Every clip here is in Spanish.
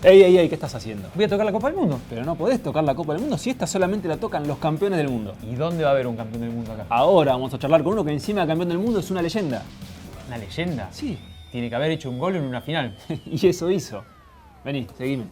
Ey, ¿qué estás haciendo? Voy a tocar la Copa del Mundo. Pero no podés tocar la Copa del Mundo si esta solamente la tocan los campeones del mundo. ¿Y dónde va a haber un campeón del mundo acá? Ahora vamos a charlar con uno que encima de campeón del mundo es una leyenda. ¿Una leyenda? Sí. Tiene que haber hecho un gol en una final. Y eso hizo. Vení, seguime.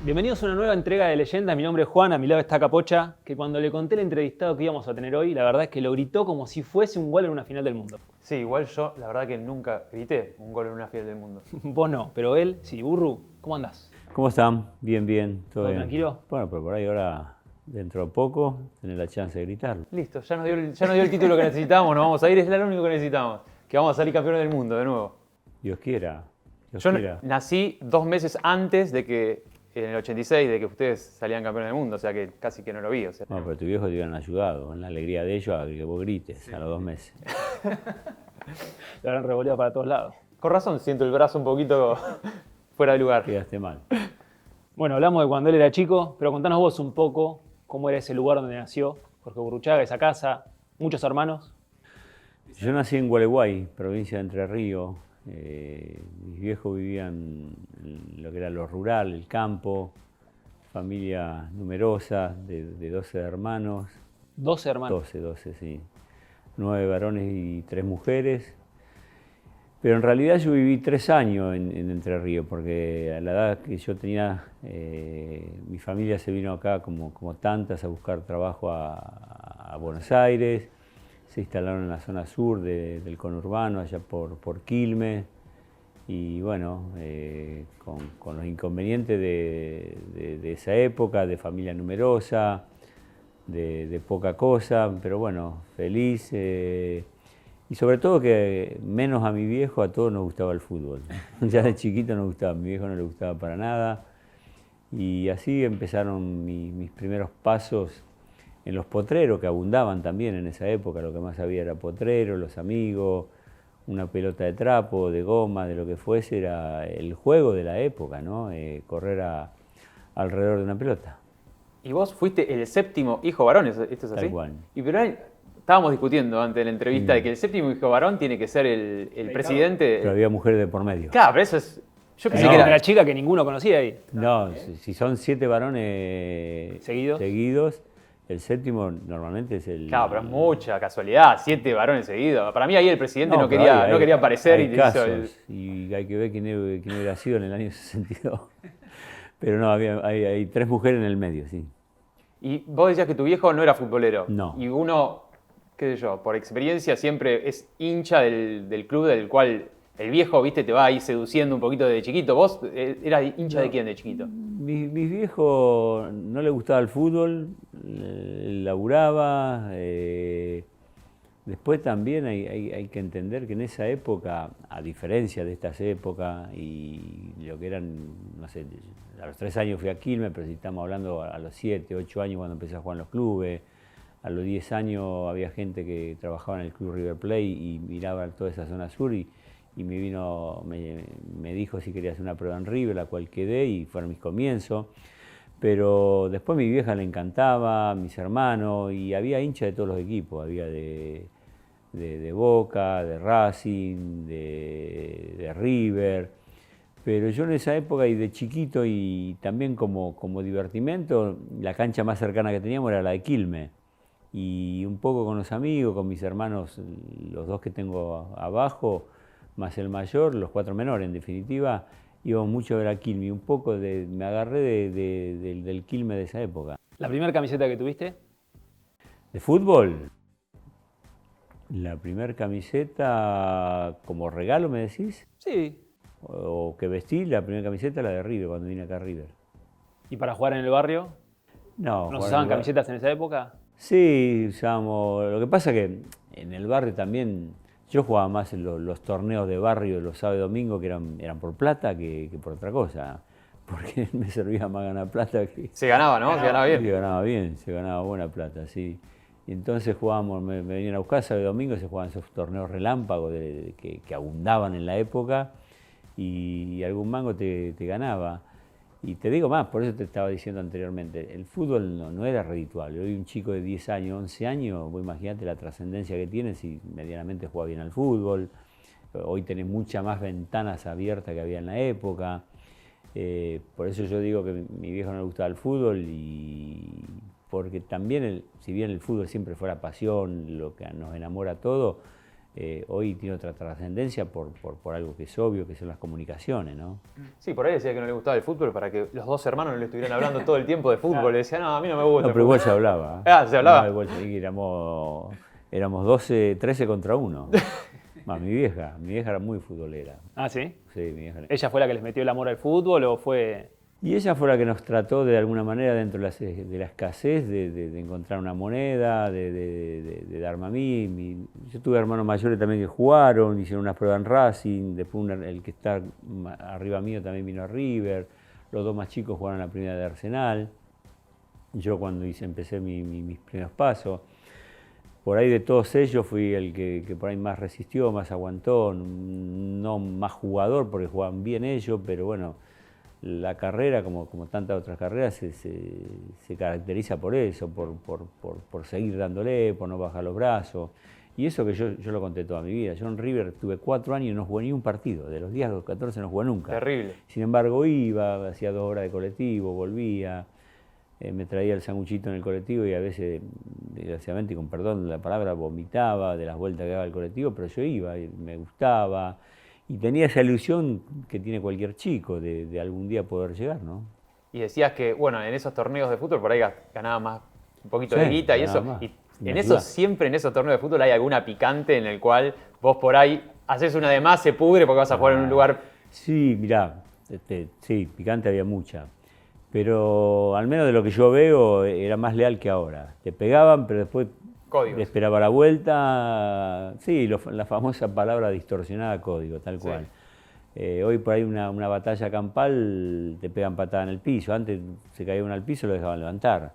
Bienvenidos a una nueva entrega de Leyendas. Mi nombre es Juan, a mi lado está Capocha, que cuando le conté al entrevistado que íbamos a tener hoy, la verdad es que lo gritó como si fuese un gol en una final del mundo. Sí, igual yo, la verdad que nunca grité un gol en una final del mundo. Vos no, pero él, sí. Burru, ¿cómo andás? ¿Cómo están? Bien, todo bien. ¿Tranquilo? Bueno, pero por ahí ahora, dentro de poco, tenés la chance de gritarlo. Listo, ya nos dio el título que necesitábamos, nos vamos a ir, es lo único que necesitamos. Que vamos a salir campeones del mundo de nuevo. Dios quiera. Yo nací 2 meses antes de que, en el 86, de que ustedes salían campeones del mundo, o sea que casi que no lo vi. O sea. No, pero tu viejo te hubieran ayudado, en la alegría de ellos, a que vos grites sí. A los 2 meses. Lo habrán revoleado para todos lados. Con razón, siento el brazo un poquito fuera de lugar. Quedaste mal. Bueno, hablamos de cuando él era chico, pero contanos vos un poco cómo era ese lugar donde nació Jorge Burruchaga, esa casa, muchos hermanos. Yo nací en Gualeguay, provincia de Entre Ríos. Mis viejos vivían en lo que era lo rural, el campo, familia numerosa de 12 hermanos. 12 hermanos. 12, sí. 9 varones y 3 mujeres. Pero en realidad yo viví 3 años en Entre Ríos, porque a la edad que yo tenía, mi familia se vino acá como tantas a buscar trabajo a Buenos Aires. Se instalaron en la zona sur del conurbano, allá por Quilmes, y bueno, con los inconvenientes de esa época, de familia numerosa, de poca cosa, pero bueno, feliz, y sobre todo que menos a mi viejo, a todos nos gustaba el fútbol. Ya de chiquito nos gustaba, a mi viejo no le gustaba para nada, y así empezaron mis primeros pasos en los potreros, que abundaban también en esa época. Lo que más había era potrero, los amigos, una pelota de trapo, de goma, de lo que fuese, era el juego de la época, ¿no? Correr alrededor de una pelota. ¿Y vos fuiste el 7º hijo varón? ¿Esto es así? Tal cual. Y pero estábamos discutiendo antes de la entrevista de que el 7º hijo varón tiene que ser el presidente. Pero había mujeres de por medio. Claro, pero eso es... Yo pensé No, que era la chica que ninguno conocía ahí. No, si son 7 varones seguidos, el 7º normalmente es el... Claro, pero es mucha casualidad, 7 varones seguidos. Para mí ahí el presidente no quería aparecer hay y casos, y hay que ver quién hubiera sido en el año 62. Pero no, hay 3 mujeres en el medio, sí. Y vos decías que tu viejo no era futbolero. No. Y uno, qué sé yo, por experiencia siempre es hincha del club del cual el viejo, viste, te va ahí seduciendo un poquito desde chiquito. ¿Vos eras hincha de quién de chiquito? Mis viejos no les gustaba el fútbol, laburaba. Después también hay que entender que en esa época, a diferencia de estas épocas y lo que eran, no sé, a los 3 años fui a Quilmes, pero si estamos hablando a los 7, 8 años cuando empecé a jugar en los clubes, a los 10 años había gente que trabajaba en el club River Plate y miraba toda esa zona sur y me dijo si quería hacer una prueba en River, la cual quedé y fueron mis comienzos. Pero después a mi vieja le encantaba, mis hermanos, y había hinchas de todos los equipos, había de Boca, de Racing, de River. Pero yo en esa época y de chiquito y también como divertimento, la cancha más cercana que teníamos era la de Quilmes. Y un poco con los amigos, con mis hermanos, los 2 que tengo abajo, más el mayor, los 4 menores en definitiva, íbamos mucho a ver a Quilmes. Un poco me agarré del Quilmes de esa época. ¿La primera camiseta que tuviste? ¿De fútbol? La primera camiseta, como regalo me decís, Sí. o que vestí, la primera camiseta la de River, cuando vine acá a River. ¿Y para jugar en el barrio? No. ¿No se usaban camisetas en esa época? Sí, usábamos. Lo que pasa que en el barrio también, yo jugaba más en los torneos de barrio los sábados y domingos, que eran por plata que por otra cosa. Porque me servía más ganar plata que... Se ganaba, ¿no? Se ganaba bien. Se ganaba buena plata, sí. Y entonces jugábamos, me venían a buscar sábado y domingo, se jugaban esos torneos relámpagos que abundaban en la época y algún mango te ganaba. Y te digo más, por eso te estaba diciendo anteriormente, el fútbol no era redituable. Hoy un chico de 10 años, 11 años, vos imagínate la trascendencia que tiene si medianamente juega bien al fútbol. Hoy tenés muchas más ventanas abiertas que había en la época. Por eso yo digo que mi viejo no le gustaba el fútbol y porque también, si bien el fútbol siempre fue la pasión, lo que nos enamora a todos, hoy tiene otra trascendencia por algo que es obvio, que son las comunicaciones, ¿no? Sí, por ahí decía que no le gustaba el fútbol para que los dos hermanos no le estuvieran hablando todo el tiempo de fútbol. Le decía, no, a mí no me gusta. No, pero igual se hablaba. Se hablaba. No, igual éramos 12, 13 contra 1. Mi vieja era muy futbolera. Ah, ¿sí? Sí, mi vieja. ¿Ella fue la que les metió el amor al fútbol o fue...? Y ella fue la que nos trató de alguna manera dentro de la escasez de encontrar una moneda, de darme a mí. Yo tuve hermanos mayores también que jugaron, hicieron unas pruebas en Racing, después el que está arriba mío también vino a River, los dos más chicos jugaron en la primera de Arsenal. Yo cuando empecé mis primeros pasos, por ahí de todos ellos fui el que por ahí más resistió, más aguantó, no más jugador porque jugaban bien ellos, pero bueno, la carrera, como tantas otras carreras, se caracteriza por eso, por seguir dándole, por no bajar los brazos. Y eso que yo lo conté toda mi vida. Yo en River tuve 4 años y no jugué ni un partido. De los 10 a los 14 no jugué nunca. Terrible. Sin embargo, iba, hacía 2 horas de colectivo, volvía, me traía el sanguchito en el colectivo y a veces, desgraciadamente, y con perdón de la palabra, vomitaba de las vueltas que daba el colectivo, pero yo iba y me gustaba. Y tenía esa ilusión que tiene cualquier chico de algún día poder llegar, ¿no? Y decías que, bueno, en esos torneos de fútbol por ahí ganaba más, un poquito de guita y eso. Más. Y siempre en esos torneos de fútbol hay alguna picante en el cual vos por ahí haces una de más, se pudre porque vas a jugar en un lugar... Sí, mirá, sí, picante había mucha. Pero al menos de lo que yo veo era más leal que ahora. Te pegaban, pero después... Códigos. Te esperaba la vuelta, sí, la famosa palabra distorsionada código, tal cual. Sí. Hoy por ahí una batalla campal te pegan patada en el piso, antes se caía uno al piso y lo dejaban levantar.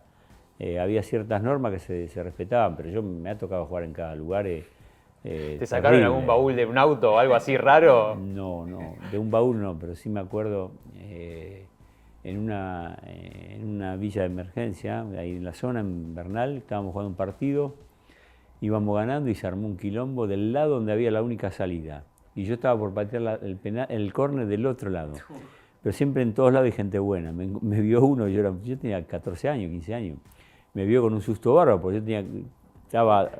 Había ciertas normas que se respetaban, pero me ha tocado jugar en cada lugar. ¿Te sacaron algún baúl de un auto o algo así raro? No, de un baúl no, pero sí me acuerdo en una villa de emergencia, ahí en la zona, en Bernal, estábamos jugando un partido, íbamos ganando y se armó un quilombo del lado donde había la única salida. Y yo estaba por patear el córner del otro lado. Pero siempre en todos lados hay gente buena. Me vio uno, yo tenía 14 años, 15 años. Me vio con un susto bárbaro, porque estaba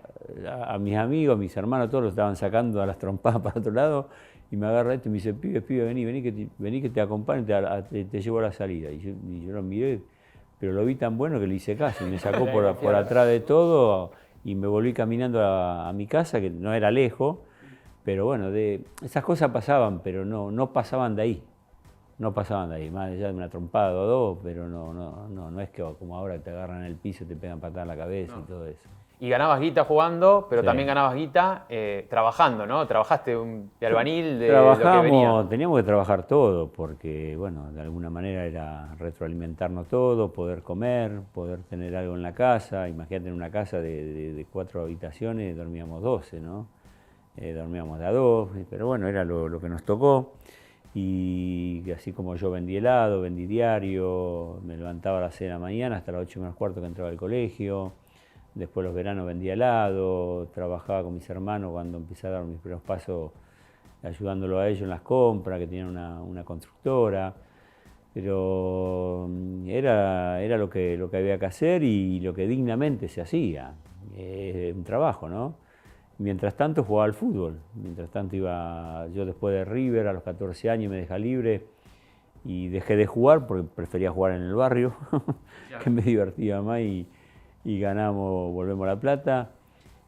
a mis amigos, a mis hermanos, todos los estaban sacando a las trompadas para otro lado. Y me agarra esto y me dice, pibe, vení que te acompañe, te llevo a la salida. Y yo lo miré, pero lo vi tan bueno que le hice caso. Y me sacó por atrás de todo y me volví caminando a mi casa, que no era lejos. Pero bueno, esas cosas pasaban, pero no pasaban de ahí. No pasaban de ahí, más allá de una trompada o dos, pero no es que como ahora te agarran en el piso, te pegan patada en la cabeza y todo eso. Y ganabas guita jugando, pero Sí. también ganabas guita trabajando, ¿no? Trabajaste de albañil, de lo que venía. Teníamos que trabajar todo, porque, bueno, de alguna manera era retroalimentarnos todo, poder comer, poder tener algo en la casa. Imagínate en una casa de 4 habitaciones, dormíamos 12, ¿no? Dormíamos de a 2, pero bueno, era lo que nos tocó. Y así como yo vendí helado, vendí diario, me levantaba a las 6 de la mañana hasta las 8 menos cuarto que entraba al colegio. Después los veranos vendía helado, trabajaba con mis hermanos cuando empecé a dar mis primeros pasos ayudándolo a ellos en las compras, que tenían una constructora. Pero era lo que había que hacer y lo que dignamente se hacía. Un trabajo, ¿no? Mientras tanto jugaba al fútbol. Mientras tanto yo después de River a los 14 años me dejé libre y dejé de jugar porque prefería jugar en el barrio, que me divertía más y volvemos a La Plata,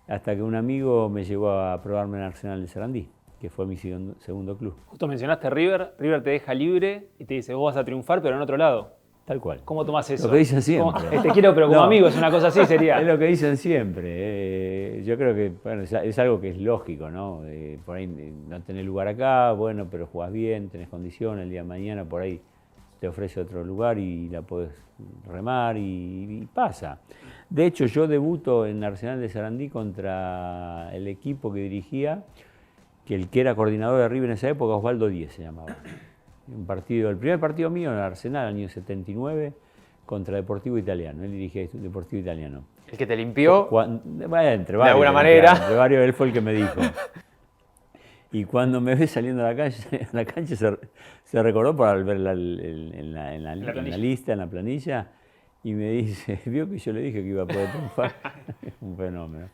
hasta que un amigo me llevó a probarme en Arsenal de Sarandí, que fue mi segundo club. Justo mencionaste River te deja libre y te dice, vos vas a triunfar, pero en otro lado. Tal cual. ¿Cómo tomás eso? Lo que dicen siempre. Te quiero, pero como amigo, es una cosa así, sería. Es lo que dicen siempre. Yo creo que bueno, es algo que es lógico, ¿no? Por ahí no tenés lugar acá, bueno, pero jugás bien, tenés condiciones, el día de mañana por ahí te ofrece otro lugar y la podés remar y pasa. De hecho, yo debuto en Arsenal de Sarandí contra el equipo que dirigía, que el que era coordinador de River en esa época, Osvaldo Díez se llamaba. el primer partido mío en Arsenal, año 79, contra Deportivo Italiano. Él dirigía Deportivo Italiano. El que te limpió. Bueno, entre varios. De alguna manera. Entre varios, él fue el que me dijo. Y cuando me ve saliendo a la cancha se recordó por ver en la lista, en la planilla, y me dice, vio que yo le dije que iba a poder triunfar. Un fenómeno.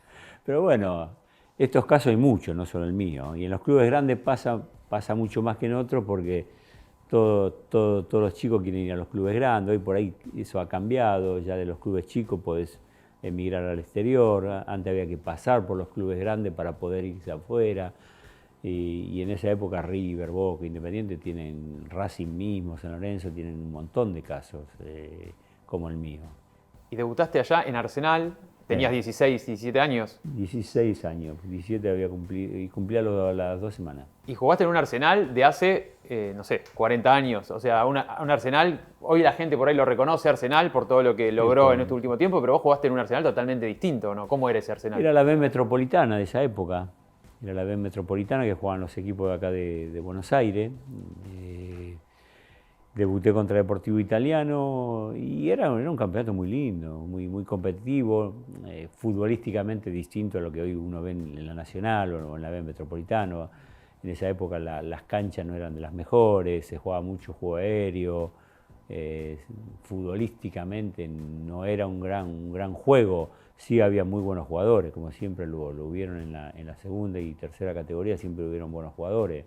Pero bueno, estos casos hay muchos, no solo el mío. Y en los clubes grandes pasa mucho más que en otros porque todos los chicos quieren ir a los clubes grandes. Hoy por ahí eso ha cambiado, ya de los clubes chicos podés emigrar al exterior. Antes había que pasar por los clubes grandes para poder irse afuera. Y en esa época River, Boca, Independiente tienen, Racing mismo, San Lorenzo, tienen un montón de casos como el mío. Y debutaste allá en Arsenal, tenías 16, 17 años. 16 años, 17 había cumplido y cumplía las 2 semanas. Y jugaste en un Arsenal de hace, no sé, 40 años. O sea, un Arsenal, hoy la gente por ahí lo reconoce Arsenal por todo lo que logró en este último tiempo, pero vos jugaste en un Arsenal totalmente distinto, ¿no? ¿Cómo era ese Arsenal? Era la B Metropolitana de esa época. Era la B Metropolitana que jugaban los equipos de acá de Buenos Aires. Debuté contra Deportivo Italiano y era un campeonato muy lindo, muy competitivo, futbolísticamente distinto a lo que hoy uno ve en la Nacional o en la B Metropolitano. En esa época las canchas no eran de las mejores, se jugaba mucho juego aéreo, futbolísticamente no era un gran juego. Sí había muy buenos jugadores, como siempre lo hubieron en la segunda y tercera categoría, siempre hubieron buenos jugadores.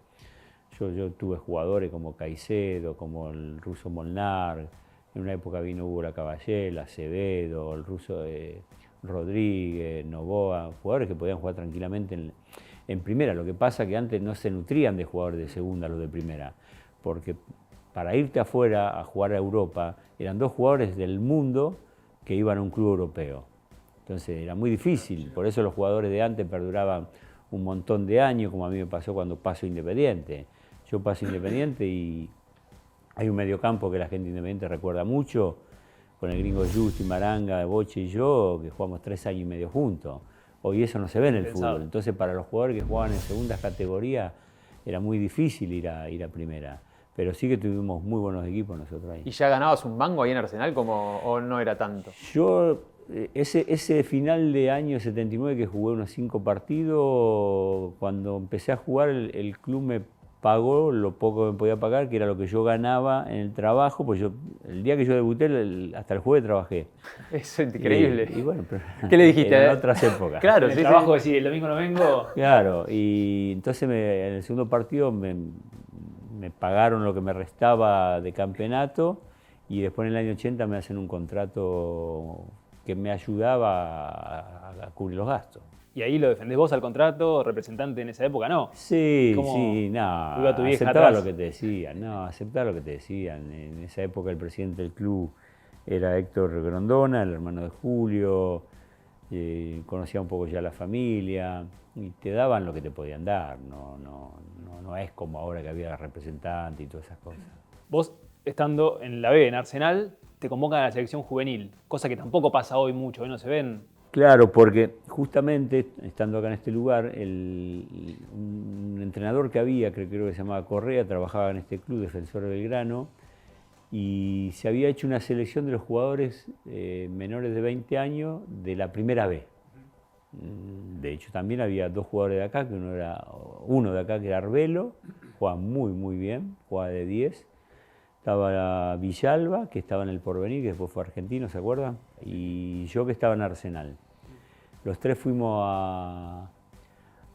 Yo tuve jugadores como Caicedo, como el ruso Molnar, en una época vino Hugo Caballel, Acevedo, el ruso Rodríguez, Novoa, jugadores que podían jugar tranquilamente en primera. Lo que pasa es que antes no se nutrían de jugadores de segunda los de primera, porque para irte afuera a jugar a Europa eran 2 jugadores del mundo que iban a un club europeo. Entonces era muy difícil, por eso los jugadores de antes perduraban un montón de años, como a mí me pasó cuando paso Independiente. Yo paso Independiente y hay un mediocampo que la gente Independiente recuerda mucho, con el gringo Justi, Maranga, Boche y yo, que jugamos 3 años y medio juntos. Hoy eso no se ve en el fútbol, entonces para los jugadores que jugaban en segundas categorías era muy difícil ir a primera. Pero sí que tuvimos muy buenos equipos nosotros ahí. ¿Y ya ganabas un mango ahí en Arsenal o no era tanto? Yo, ese final de año 79 que jugué unos 5 partidos, cuando empecé a jugar el club me pagó lo poco que me podía pagar, que era lo que yo ganaba en el trabajo, pues el día que yo debuté, hasta el jueves trabajé. Eso es increíble. Y bueno, pero ¿qué le dijiste? En otras épocas. Claro, el trabajo, sí, el domingo no vengo. Claro, y entonces en el segundo partido me pagaron lo que me restaba de campeonato y después en el año 80 me hacen un contrato que me ayudaba a cubrir los gastos. ¿Y ahí lo defendés vos al contrato, representante en esa época? No. Sí, no, iba tu vieja aceptaba atrás? lo que te decían, aceptaba lo que te decían. En esa época el presidente del club era Héctor Grondona, el hermano de Julio, conocía un poco ya la familia y te daban lo que te podían dar, no es como ahora que había representante y todas esas cosas. Vos, estando en la B, en Arsenal, te convocan a la selección juvenil, cosa que tampoco pasa hoy mucho, hoy no se ven. Claro, porque justamente, estando acá en este lugar, un entrenador que había, creo que se llamaba Correa, trabajaba en este club, Defensor Belgrano, y se había hecho una selección de los jugadores menores de 20 años de la primera B. De hecho, también había 2 jugadores de acá, uno de acá que era Arbelo, jugaba muy bien, jugaba de 10. Estaba Villalba, que estaba en el Porvenir, que después fue argentino, ¿se acuerdan? Y yo que estaba en Arsenal. Los 3 fuimos a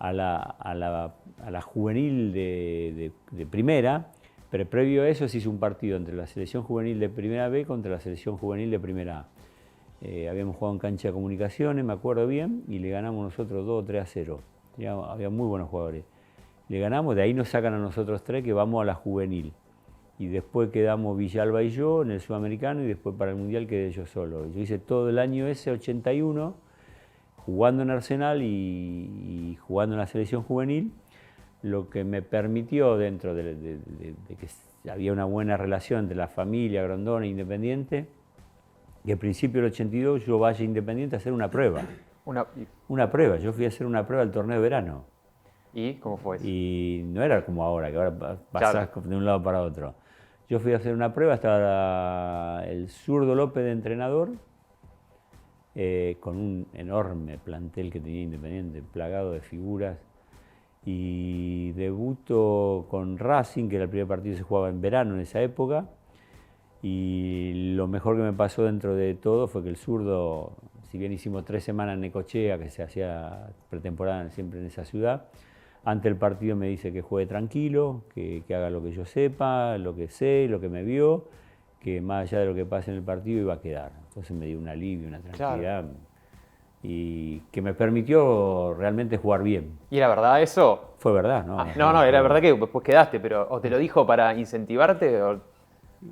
la juvenil de primera, pero previo a eso se hizo un partido entre la selección juvenil de primera B contra la selección juvenil de primera A. Habíamos jugado en cancha de comunicaciones, me acuerdo bien, y le ganamos nosotros 2-3-0. Había muy buenos jugadores. Le ganamos, de ahí nos sacan a nosotros 3 que vamos a la juvenil. Y después quedamos Villalba y yo en el Sudamericano y después para el Mundial quedé yo solo. Yo hice todo el año ese, 81, jugando en Arsenal y jugando en la selección juvenil, lo que me permitió, dentro de que había una buena relación entre la familia Grondona e Independiente, que al principio del 82 yo vaya a Independiente a hacer una prueba. Una prueba, yo fui a hacer una prueba al torneo de verano. ¿Y cómo fue eso? Y no era como ahora, que ahora pasás de un lado para otro. Yo fui a hacer una prueba, estaba el zurdo López de entrenador, con un enorme plantel que tenía Independiente, plagado de figuras. Y debuto con Racing, que era el primer partido que se jugaba en verano en esa época. Y lo mejor que me pasó dentro de todo fue que el zurdo, si bien hicimos 3 semanas en Necochea, que se hacía pretemporada siempre en esa ciudad, antes del partido me dice que juegue tranquilo, que haga lo que yo sepa, lo que sé, lo que me vio, que más allá de lo que pase en el partido iba a quedar. Entonces me dio un alivio, una tranquilidad, y que me permitió realmente jugar bien. ¿Y era verdad eso? Fue verdad, ¿no? No, era verdad que después quedaste, pero ¿o te lo dijo para incentivarte?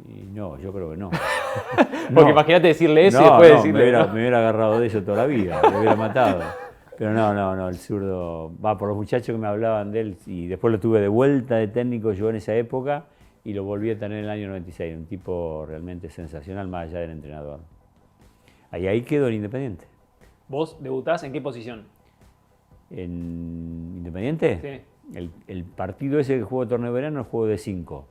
Y no, yo creo que no. Porque imagínate decirle eso y después decirle... Me hubiera agarrado de eso toda la vida, me hubiera matado. Pero no, el zurdo va por los muchachos que me hablaban de él, y después lo tuve de vuelta de técnico yo en esa época y lo volví a tener en el año 96, un tipo realmente sensacional más allá del entrenador. Ahí quedó en Independiente. ¿Vos debutás en qué posición? ¿En Independiente? Sí. El partido ese que jugó el torneo de verano, el juego de 5,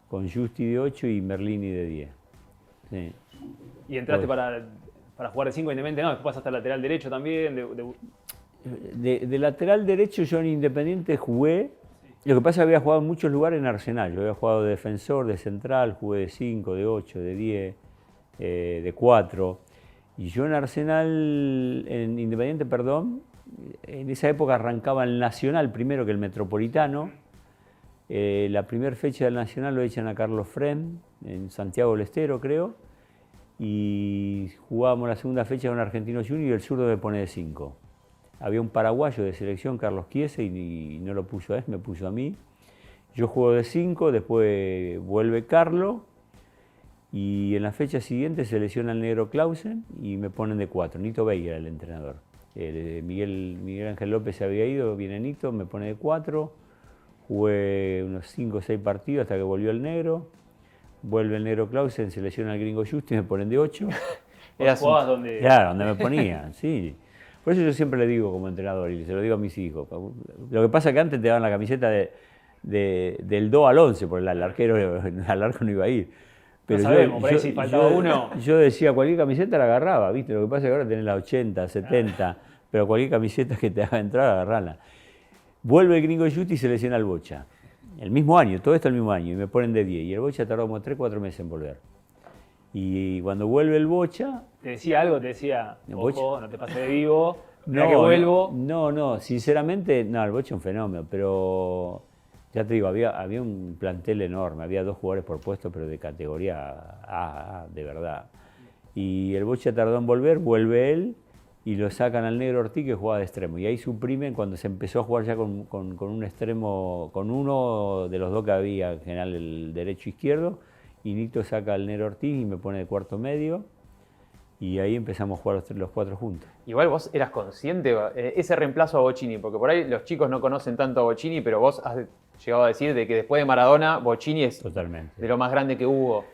con Justi de 8 y Merlini de 10. Sí. ¿Y entraste para jugar de 5 Independiente? No, después pasaste al lateral derecho también. De lateral derecho yo en Independiente jugué. Lo que pasa es que había jugado en muchos lugares en Arsenal. Yo había jugado de defensor, de central, jugué de 5, de 8, de 10, de 4. Y yo en Arsenal, en Independiente, perdón, en esa época arrancaba el Nacional primero que el Metropolitano. La primera fecha del Nacional lo echan a Carlos Frem, en Santiago del Estero, creo. Y jugábamos la segunda fecha con Argentino Junior y el zurdo me pone de 5. Había un paraguayo de selección, Carlos Chiese, y no lo puso a él, me puso a mí. Yo juego de 5, después vuelve Carlos, y en la fecha siguiente se lesiona el negro Clausen y me ponen de 4. Nito Veiga era el entrenador. Miguel Ángel López se había ido, viene Nito, me pone de 4. Jugué unos 5 o 6 partidos hasta que volvió el negro. Vuelve el negro Clausen, se lesiona el gringo Justi y me ponen de 8. ¿Jugabas donde? Claro, donde me ponían, sí. Por eso yo siempre le digo como entrenador, y se lo digo a mis hijos. Lo que pasa es que antes te daban la camiseta del 2 al 11, porque el arquero al arco no iba a ir. Pero no sabemos, por ahí si faltaba uno. Yo decía, cualquier camiseta la agarraba, ¿viste? Lo que pasa es que ahora tenés la 80, 70, pero cualquier camiseta que te haga entrar, agarrala. Vuelve el gringo Justi y se lesiona el Bocha. El mismo año, todo esto el mismo año, y me ponen de 10. Y el Bocha tardó como 3-4 meses en volver. Y cuando vuelve el Bocha... ¿Te decía algo? ¿Te decía, ojo, no te pases de vivo, no, que vuelvo? No, sinceramente, no, el Bocha es un fenómeno, pero ya te digo, había un plantel enorme, había 2 jugadores por puesto, pero de categoría A, de verdad. Y el Bocha tardó en volver, vuelve él, y lo sacan al negro Ortiz que jugaba de extremo. Y ahí suprimen, cuando se empezó a jugar ya con un extremo, con uno de los 2 que había, en general el derecho e izquierdo, y Nito saca al negro Ortiz y me pone de cuarto medio, y ahí empezamos a jugar los 4 juntos. Igual vos eras consciente, ese reemplazo a Bocini, porque por ahí los chicos no conocen tanto a Bocini, pero vos has llegado a decir de que después de Maradona, Bocini es totalmente de lo más grande que hubo.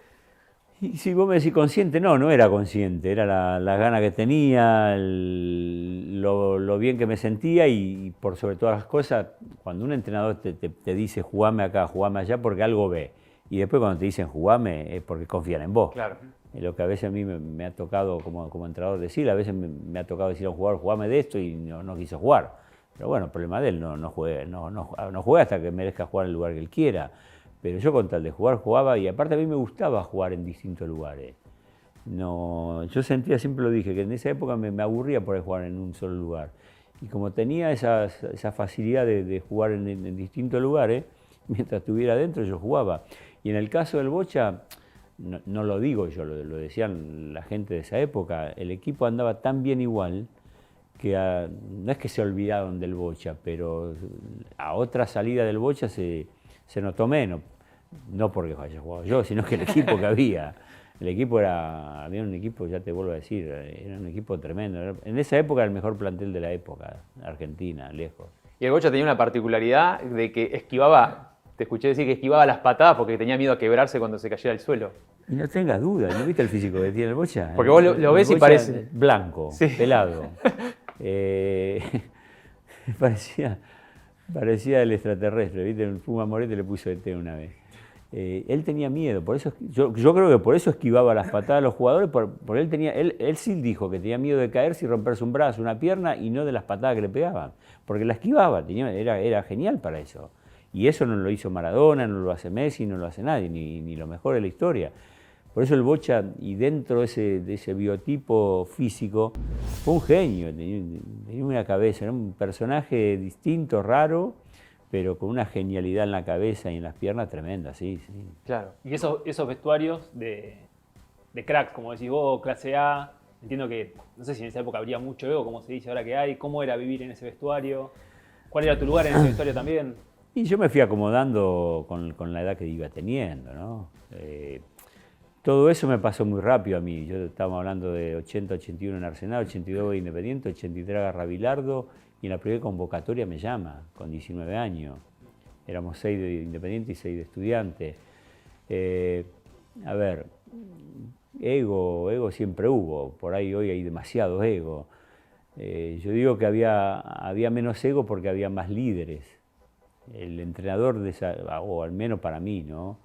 Y si vos me decís consciente, no era consciente, era la gana que tenía, lo bien que me sentía, y por sobre todas las cosas, cuando un entrenador te dice jugame acá, jugame allá, porque algo ve, y después cuando te dicen jugame es porque confían en vos. Claro. Lo que a veces a mí me ha tocado como entrenador decir, a veces me ha tocado decir a un jugador jugame de esto y no quiso jugar. Pero bueno, el problema de él, no juega hasta que merezca jugar en el lugar que él quiera. Pero yo con tal de jugar, jugaba, y aparte a mí me gustaba jugar en distintos lugares. Yo sentía, siempre lo dije, que en esa época me aburría por jugar en un solo lugar. Y como tenía esa facilidad de jugar en distintos lugares, mientras estuviera adentro yo jugaba. Y en el caso del Bocha, no lo digo yo, lo decían la gente de esa época, el equipo andaba tan bien igual que no es que se olvidaron del Bocha, pero a otra salida del Bocha se notó menos. No porque haya jugado yo, sino que el equipo que había. El equipo había un equipo, ya te vuelvo a decir, era un equipo tremendo. En esa época era el mejor plantel de la época, Argentina, lejos. Y el Bocha tenía una particularidad de que esquivaba, te escuché decir que esquivaba las patadas porque tenía miedo a quebrarse cuando se cayera al suelo. Y no tengas duda, ¿no viste el físico que tiene el Bocha? Porque vos lo ves y parece... Blanco, sí. pelado. Parecía el extraterrestre, ¿viste? El Puma Moretti le puso ET una vez. Él tenía miedo, por eso yo creo que por eso esquivaba las patadas a los jugadores, porque él sí dijo que tenía miedo de caerse y romperse un brazo, una pierna, y no de las patadas que le pegaban, porque la esquivaba, era genial para eso. Y eso no lo hizo Maradona, no lo hace Messi, no lo hace nadie, ni lo mejor de la historia. Por eso el Bocha, y dentro de ese biotipo físico, fue un genio, tenía una cabeza, era un personaje distinto, raro, pero con una genialidad en la cabeza y en las piernas tremenda, sí. Claro. Y esos vestuarios de cracks, como decís vos, clase A, entiendo que, no sé si en esa época habría mucho ego, como se dice ahora que hay, ¿cómo era vivir en ese vestuario? ¿Cuál era tu lugar en ese vestuario también? Y yo me fui acomodando con la edad que iba teniendo, ¿no? Todo eso me pasó muy rápido a mí. Yo estábamos hablando de 80, 81 en Arsenal, 82 Independiente, 83 Garra Bilardo, y en la primera convocatoria me llama, con 19 años. Éramos 6 de Independiente y 6 de Estudiantes. A ver, ego siempre hubo, por ahí hoy hay demasiado ego. Yo digo que había menos ego porque había más líderes. El entrenador, o al menos para mí, ¿no?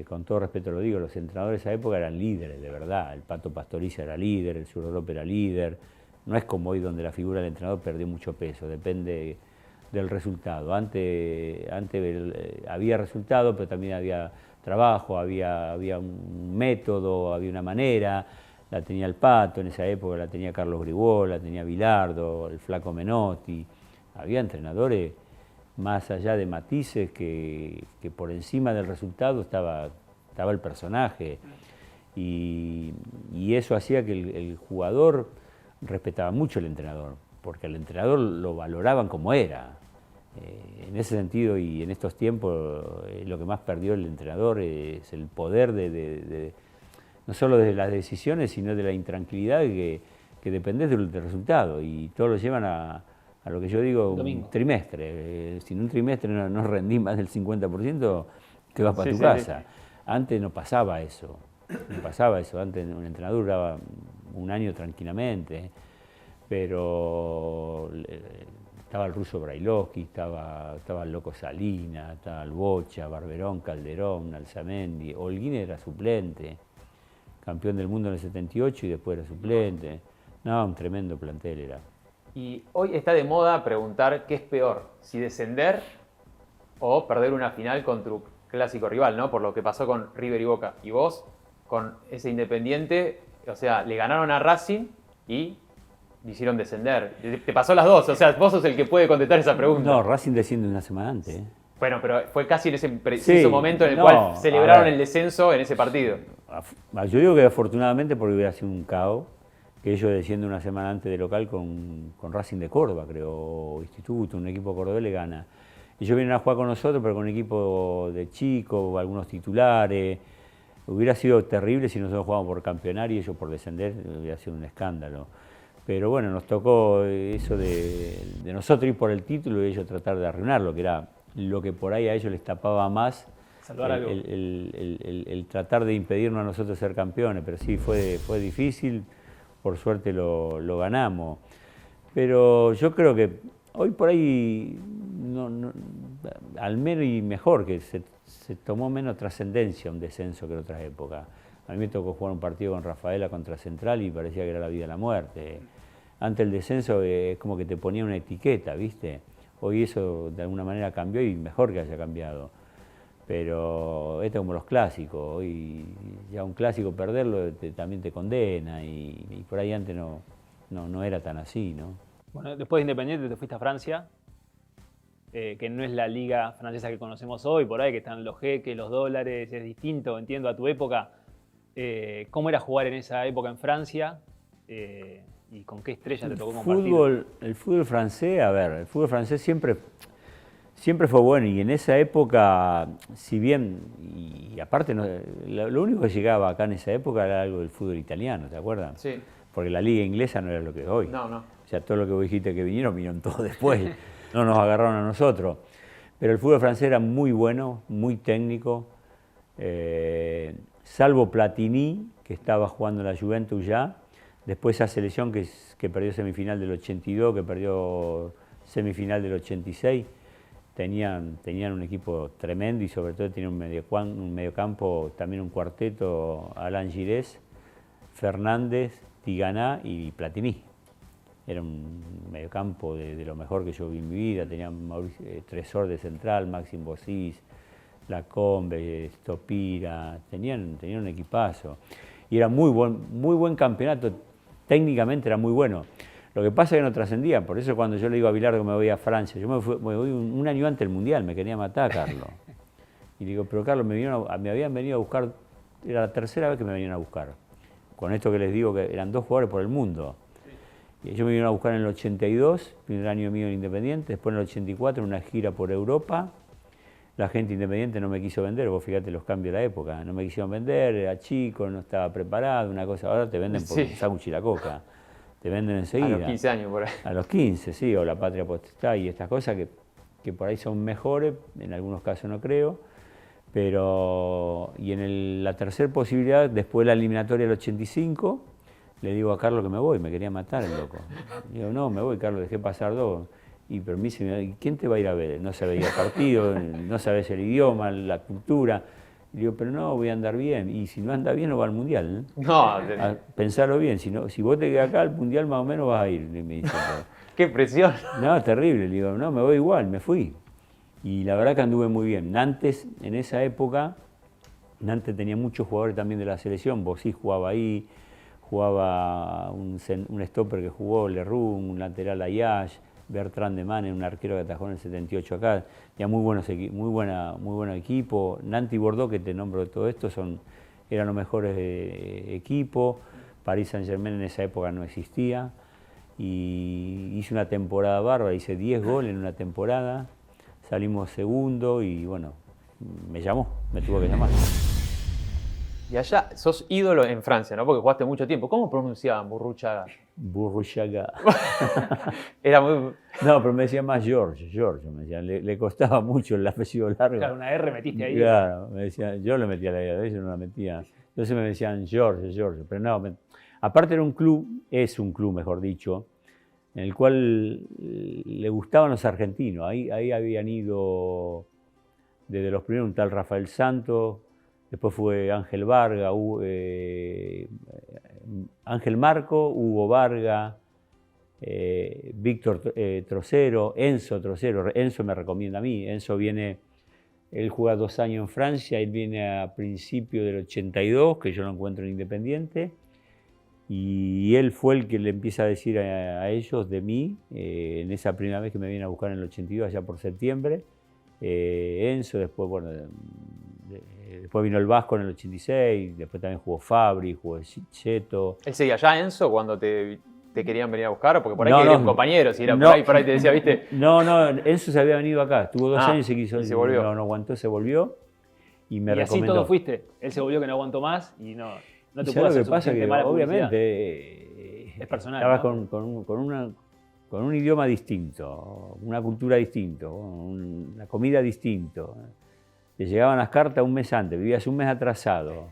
Con todo respeto lo digo, los entrenadores de esa época eran líderes, de verdad. El Pato Pastoriza era líder, el Zurdo López era líder. No es como hoy donde la figura del entrenador perdió mucho peso, depende del resultado. Antes había resultado, pero también había trabajo, había un método, había una manera. La tenía el Pato en esa época, la tenía Carlos Gribó, la tenía Bilardo, el Flaco Menotti. Había entrenadores más allá de matices que por encima del resultado estaba el personaje. Y eso hacía que el jugador respetaba mucho al entrenador, porque al entrenador lo valoraban como era. En ese sentido y en estos tiempos lo que más perdió el entrenador es el poder no solo de las decisiones, sino de la intranquilidad que dependés del resultado, y todos lo llevan a lo que yo digo, Domingo. un trimestre. Si en un trimestre no rendí más del 50%, te vas para tu casa. Antes no pasaba eso. Antes un entrenador duraba un año tranquilamente, pero estaba el ruso Brailovsky, estaba el loco Salinas, estaba el Bocha, Barberón, Calderón, Alzamendi. Holguín era suplente, campeón del mundo en el 78 y después era suplente. No, un tremendo plantel era. Y hoy está de moda preguntar qué es peor, si descender o perder una final con tu clásico rival, ¿no? Por lo que pasó con River y Boca. Y vos, con ese Independiente, o sea, le ganaron a Racing y le hicieron descender. Te pasó las dos, o sea, vos sos el que puede contestar esa pregunta. No, Racing desciende una semana antes, ¿eh? Bueno, pero fue casi en ese preciso momento en el no, cual celebraron el descenso en ese partido. Yo digo que afortunadamente porque hubiera sido un caos, que ellos descienden una semana antes de local con Racing de Córdoba, creo, o Instituto, un equipo cordobés le gana. Ellos vienen a jugar con nosotros, pero con un equipo de chicos, algunos titulares. Hubiera sido terrible si nosotros jugábamos por campeonar y ellos por descender, hubiera sido un escándalo. Pero bueno, nos tocó eso de nosotros ir por el título y ellos tratar de arruinarlo, que era lo que por ahí a ellos les tapaba más, el tratar de impedirnos a nosotros ser campeones. Pero sí, fue difícil. Por suerte lo ganamos. Pero yo creo que hoy por ahí, al menos y mejor, que se tomó menos trascendencia un descenso que en otras épocas. A mí me tocó jugar un partido con Rafaela contra Central y parecía que era la vida y la muerte. Antes el descenso es como que te ponía una etiqueta, ¿viste? Hoy eso de alguna manera cambió y mejor que haya cambiado. Pero esto es como los clásicos, hoy ya un clásico perderlo también te condena y por ahí antes no era tan así, ¿no? Bueno, después de Independiente te fuiste a Francia, que no es la liga francesa que conocemos hoy, por ahí que están los jeques, los dólares, es distinto, entiendo, a tu época. ¿Cómo era jugar en esa época en Francia? ¿Y con qué estrella te tocó compartir? El fútbol francés, a ver, el fútbol francés siempre fue bueno, y en esa época, si bien, y aparte, lo único que llegaba acá en esa época era algo del fútbol italiano, ¿te acuerdas? Sí. Porque la liga inglesa no era lo que es hoy. No. O sea, todo lo que vos dijiste que vinieron todos después, no nos agarraron a nosotros. Pero el fútbol francés era muy bueno, muy técnico, salvo Platini, que estaba jugando en la Juventus ya, después esa selección que perdió semifinal del 82, que perdió semifinal del 86. Tenían un equipo tremendo y sobre todo tenían un mediocampo, también un cuarteto, Alain Girés, Fernández, Tiganá y Platini. Era un mediocampo de lo mejor que yo vi en mi vida. Tenían Tresor de central, Maxime Bossis, Lacombe, Stopira, tenían un equipazo. Y era muy buen campeonato, técnicamente era muy bueno. Lo que pasa es que no trascendía, por eso cuando yo le digo a Bilardo que me voy a Francia, yo me voy un año antes del Mundial, me quería matar Carlos. Y le digo, pero Carlos, me habían venido a buscar, era la tercera vez que me venían a buscar. Con esto que les digo que eran 2 jugadores por el mundo. Y ellos me vinieron a buscar en el 82, primer año mío en Independiente, después en el 84 una gira por Europa. La gente Independiente no me quiso vender, vos fíjate los cambios de la época, no me quisieron vender, era chico, no estaba preparado, una cosa, ahora te venden por un sándwich y la coca. Te venden enseguida. A los 15 años por ahí. A los 15, sí, o la patria potestad y estas cosas que por ahí son mejores, en algunos casos no creo. Pero, y en la tercera posibilidad, después de la eliminatoria del 85, le digo a Carlos que me voy, me quería matar el loco. Digo, no, me voy, Carlos, dejé pasar 2. Y pero me dice, ¿quién te va a ir a ver? No se veía el partido, no sabes el idioma, la cultura. Y digo, pero no, voy a andar bien. Y si no anda bien, no va al Mundial. No, pensarlo bien. Si vos te quedás acá, al Mundial más o menos vas a ir. Me dice, ¡qué presión! No, terrible. Le digo, no, me voy igual, me fui. Y la verdad que anduve muy bien. Nantes, en esa época, Nantes tenía muchos jugadores también de la selección. Bossis jugaba ahí, jugaba un stopper que jugó, Leroux, un lateral Ayash, Bertrand de Manen, un arquero que atajó en el 78 acá. Tenía muy buen equipo. Nantes y Bordeaux, que te nombro de todo esto, eran los mejores equipos. Paris Saint-Germain en esa época no existía. Y hice una temporada bárbara, hice 10 goles en una temporada. Salimos segundo y bueno, me tuvo que llamar. Y allá sos ídolo en Francia, ¿no? Porque jugaste mucho tiempo. ¿Cómo pronunciaban Burruchaga? Burruchaga. Era muy... No, pero me decía más George me decían. Le costaba mucho el apellido largo. Claro, una R metiste ahí. Claro, me decían, yo le metía la idea, ellos no la metía. Entonces me decían George, pero no. Aparte es un club, mejor dicho, en el cual le gustaban los argentinos. Ahí habían ido desde los primeros un tal Rafael Santos, después fue Ángel Varga, Ángel Marco, Hugo Varga, Víctor Trocero, Enzo Trocero. Enzo me recomienda a mí. Enzo él juega 2 años en Francia, él viene a principios del 82, que yo lo encuentro en Independiente. Y él fue el que le empieza a decir a ellos de mí, en esa primera vez que me viene a buscar en el 82, allá por septiembre. Enzo, después, bueno, después vino el Vasco en el 86, después también jugó Fabri, jugó Cheto. ¿Él seguía allá, Enzo, cuando te querían venir a buscar? Porque por ahí querían compañeros, si era por ahí te decía, ¿viste? No, Enzo se había venido acá, estuvo 2 años y se volvió. No aguantó, se volvió y me recomendó. Y así todo fuiste, él se volvió que no aguantó más y no te pudo hacer suficiente mala publicidad. Obviamente es personal, estabas ¿no? con un idioma distinto, una cultura distinta, una comida distinta. Te llegaban las cartas un mes antes, vivías un mes atrasado.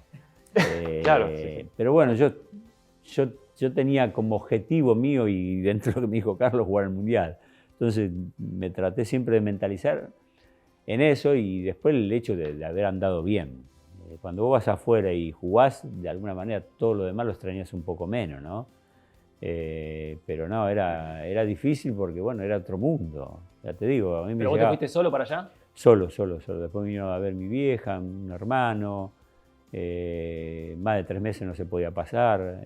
Claro. Sí. Pero bueno, yo tenía como objetivo mío, y dentro de lo que me dijo Carlos, jugar el Mundial. Entonces me traté siempre de mentalizar en eso y después el hecho de haber andado bien. Cuando vos vas afuera y jugás, de alguna manera todo lo demás lo extrañas un poco menos, ¿no? Pero no, era difícil porque, bueno, era otro mundo. Ya te digo, a mí me ¿Pero vos te fuiste solo para allá? Solo. Después vino a ver mi vieja, un hermano. Más de 3 meses no se podía pasar.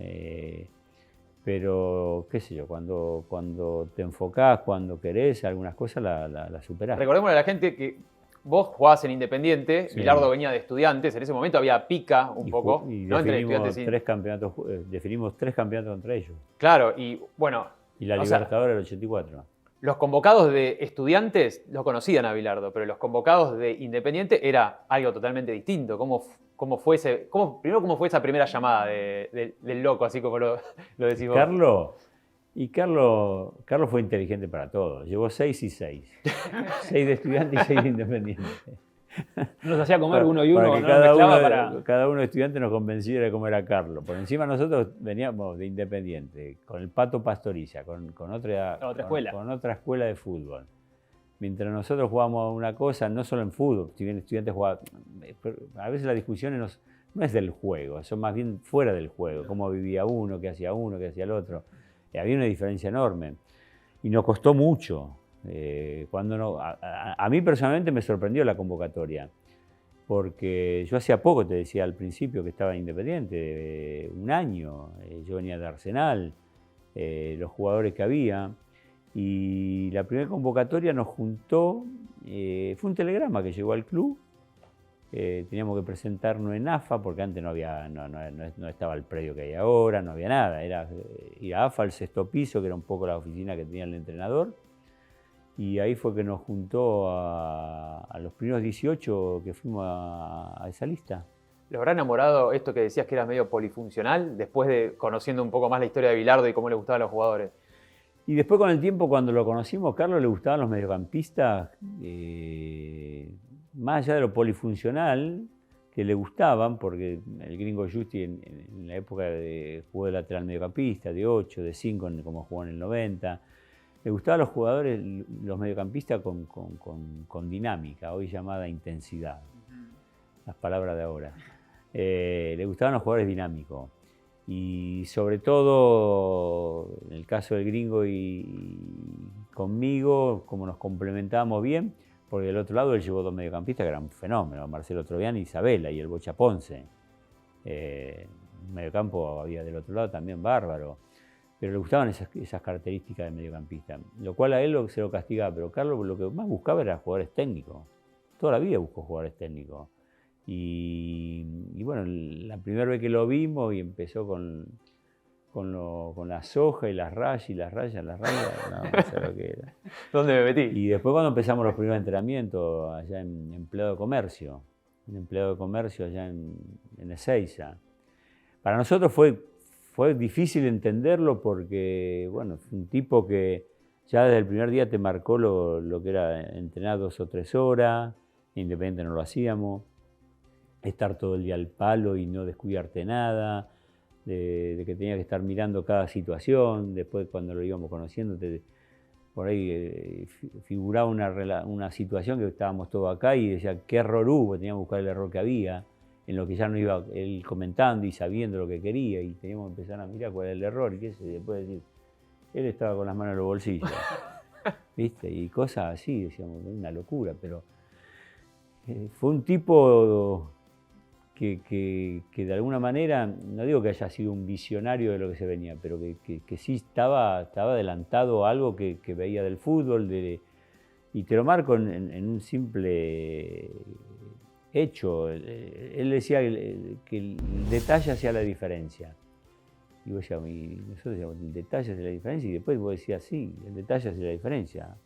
Pero, qué sé yo, cuando te enfocás, cuando querés, algunas cosas las superás. Recordémosle a la gente que vos jugabas en Independiente, Sí. Bilardo venía de Estudiantes, en ese momento había pica un poco. Y ¿no? Entre definimos Estudiantes y... 3 campeonatos contra ellos. Claro, y bueno... Y la Libertadores del 84. Los convocados de Estudiantes lo conocían a Bilardo, pero los convocados de Independiente era algo totalmente distinto. ¿Cómo fue esa primera llamada del loco, así como lo decís vos? Carlos fue inteligente para todo. Llevó 6 y 6. 6 de Estudiantes y 6 de Independiente. Nos hacía comer uno y uno, para que ¿no? Mezclaba para... cada uno de estudiantes nos convenciera de cómo era Carlos. Por encima nosotros veníamos de Independiente, con el Pato Pastoriza, con otra escuela de fútbol. Mientras nosotros jugábamos una cosa, no solo en fútbol, si bien estudiantes jugaban, a veces las discusiones no es del juego, son más bien fuera del juego, cómo vivía uno, qué hacía el otro. Y había una diferencia enorme. Y nos costó mucho. A mí personalmente me sorprendió la convocatoria, porque yo hacía poco, te decía al principio, que estaba en Independiente, un año, yo venía de Arsenal, los jugadores que había, y la primera convocatoria nos juntó, fue un telegrama que llegó al club, teníamos que presentarnos en AFA, porque antes no estaba el predio que hay ahora, no había nada, era ir a AFA, al 6º piso, que era un poco la oficina que tenía el entrenador. Y ahí fue que nos juntó a los primeros 18 que fuimos a esa lista. ¿Lo habrá enamorado esto que decías que era medio polifuncional, después de conociendo un poco más la historia de Bilardo y cómo le gustaban los jugadores? Y después con el tiempo, cuando lo conocimos, Carlos le gustaban los mediocampistas, más allá de lo polifuncional, que le gustaban, porque el gringo Justi en la época jugó de lateral mediocampista, de 8, de 5, como jugó en el 90. Le gustaban los jugadores, los mediocampistas con dinámica, hoy llamada intensidad, las palabras de ahora. Le gustaban los jugadores dinámicos. Y sobre todo, en el caso del gringo y conmigo, como nos complementábamos bien, porque del otro lado él llevó 2 mediocampistas que eran fenómenos, Marcelo Troviani y Isabela, y el Bocha Ponce. Un mediocampo había del otro lado también bárbaro. Pero le gustaban esas características del mediocampista, lo cual a él se lo castigaba, pero Carlos lo que más buscaba era jugadores técnicos. Toda la vida buscó jugadores técnicos. Y bueno, la primera vez que lo vimos y empezó con la soja y las rayas, no sé lo que era. ¿Dónde me metí? Y después cuando empezamos los primeros entrenamientos, allá en empleado de comercio, allá en Ezeiza. Para nosotros fue difícil entenderlo porque, bueno, fue un tipo que ya desde el primer día te marcó lo que era entrenar 2 o 3 horas, Independiente no lo hacíamos, estar todo el día al palo y no descuidarte nada, de que tenía que estar mirando cada situación. Después cuando lo íbamos conociendo, por ahí figuraba una situación que estábamos todos acá y decía qué error hubo, teníamos que buscar el error que había, en lo que ya no iba él comentando y sabiendo lo que quería, y teníamos que empezar a mirar cuál era el error y qué sé, después decir, él estaba con las manos en los bolsillos, ¿viste? Y cosas así, decíamos, una locura, pero fue un tipo que de alguna manera, no digo que haya sido un visionario de lo que se venía, pero que sí estaba adelantado a algo que veía del fútbol, y te lo marco en un simple hecho. Él decía que el detalle hacía la diferencia. Y nosotros decíamos, el detalle hace la diferencia, y después vos decías, sí, el detalle hace la diferencia.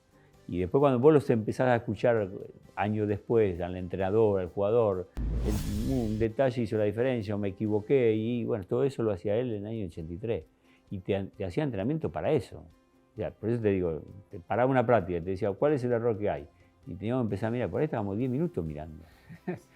Y después cuando vos los empezás a escuchar años después, al entrenador, al jugador, un detalle hizo la diferencia, o me equivoqué, y bueno, todo eso lo hacía él en el año 83. Y te hacía entrenamiento para eso. O sea, por eso te digo, te paraba una práctica, te decía, ¿cuál es el error que hay? Y teníamos que empezar a mirar, por ahí estábamos 10 minutos mirando,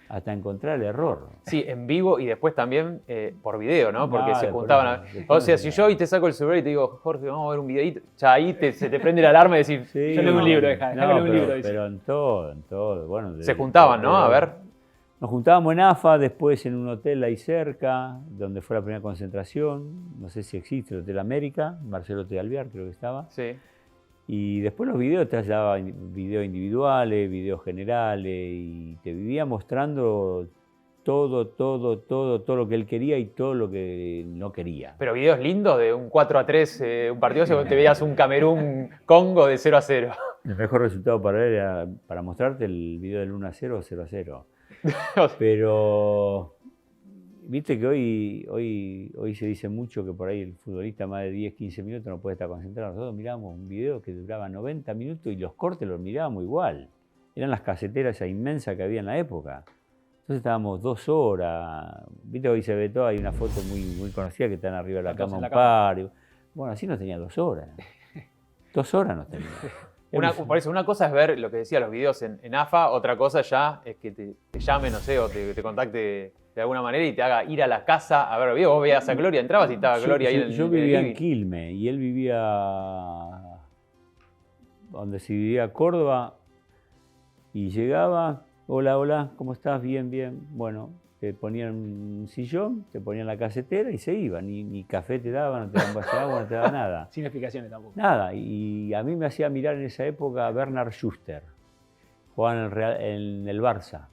hasta encontrar el error. Sí, en vivo y después también por video, ¿no? Porque se después juntaban. O sea, si yo hoy te saco el celular y te digo, Jorge, vamos a ver un videíto, ya ahí se te prende la alarma y decir, Sí, yo leo un libro, déjame un libro. Pero en todo. Bueno, se juntaban, ¿no? A ver. Nos juntábamos en AFA, después en un hotel ahí cerca, donde fue la primera concentración. No sé si existe el Hotel América, Marcelo T. Alvear creo que estaba. Sí. Y después los videos te daba videos individuales, videos generales, y te vivía mostrando todo lo que él quería y todo lo que no quería. Pero videos lindos de un 4-3, un partido donde te veías un Camerún-Congo de 0-0. El mejor resultado para él era para mostrarte el video del 1-0 o 0-0. Pero viste que hoy se dice mucho que por ahí el futbolista más de 10, 15 minutos no puede estar concentrado. Nosotros mirábamos un video que duraba 90 minutos y los cortes los mirábamos igual. Eran las caseteras esa inmensa que había en la época. Entonces estábamos 2 horas. Viste, hoy se ve todo, hay una foto muy conocida que están arriba de la cama un par. Bueno, así nos tenía 2 horas. 2 horas nos tenía. Por eso, una cosa es ver lo que decía los videos en AFA, otra cosa ya es que te llame, no sé, o te contacte de alguna manera y te haga ir a la casa a ver los videos. Vos veías a Gloria, entrabas y estaba Gloria ahí en el Yo vivía en living. Quilmes y él vivía donde se vivía Córdoba y llegaba, hola, hola, ¿cómo estás? Bien, bien. Bueno, te ponían un sillón, te ponían la casetera y se iban. Ni café te daban, no te daban vaso de agua, no te daban nada. Sin explicaciones tampoco. Nada, y a mí me hacía mirar en esa época a Bernard Schuster. Jugaba en el Barça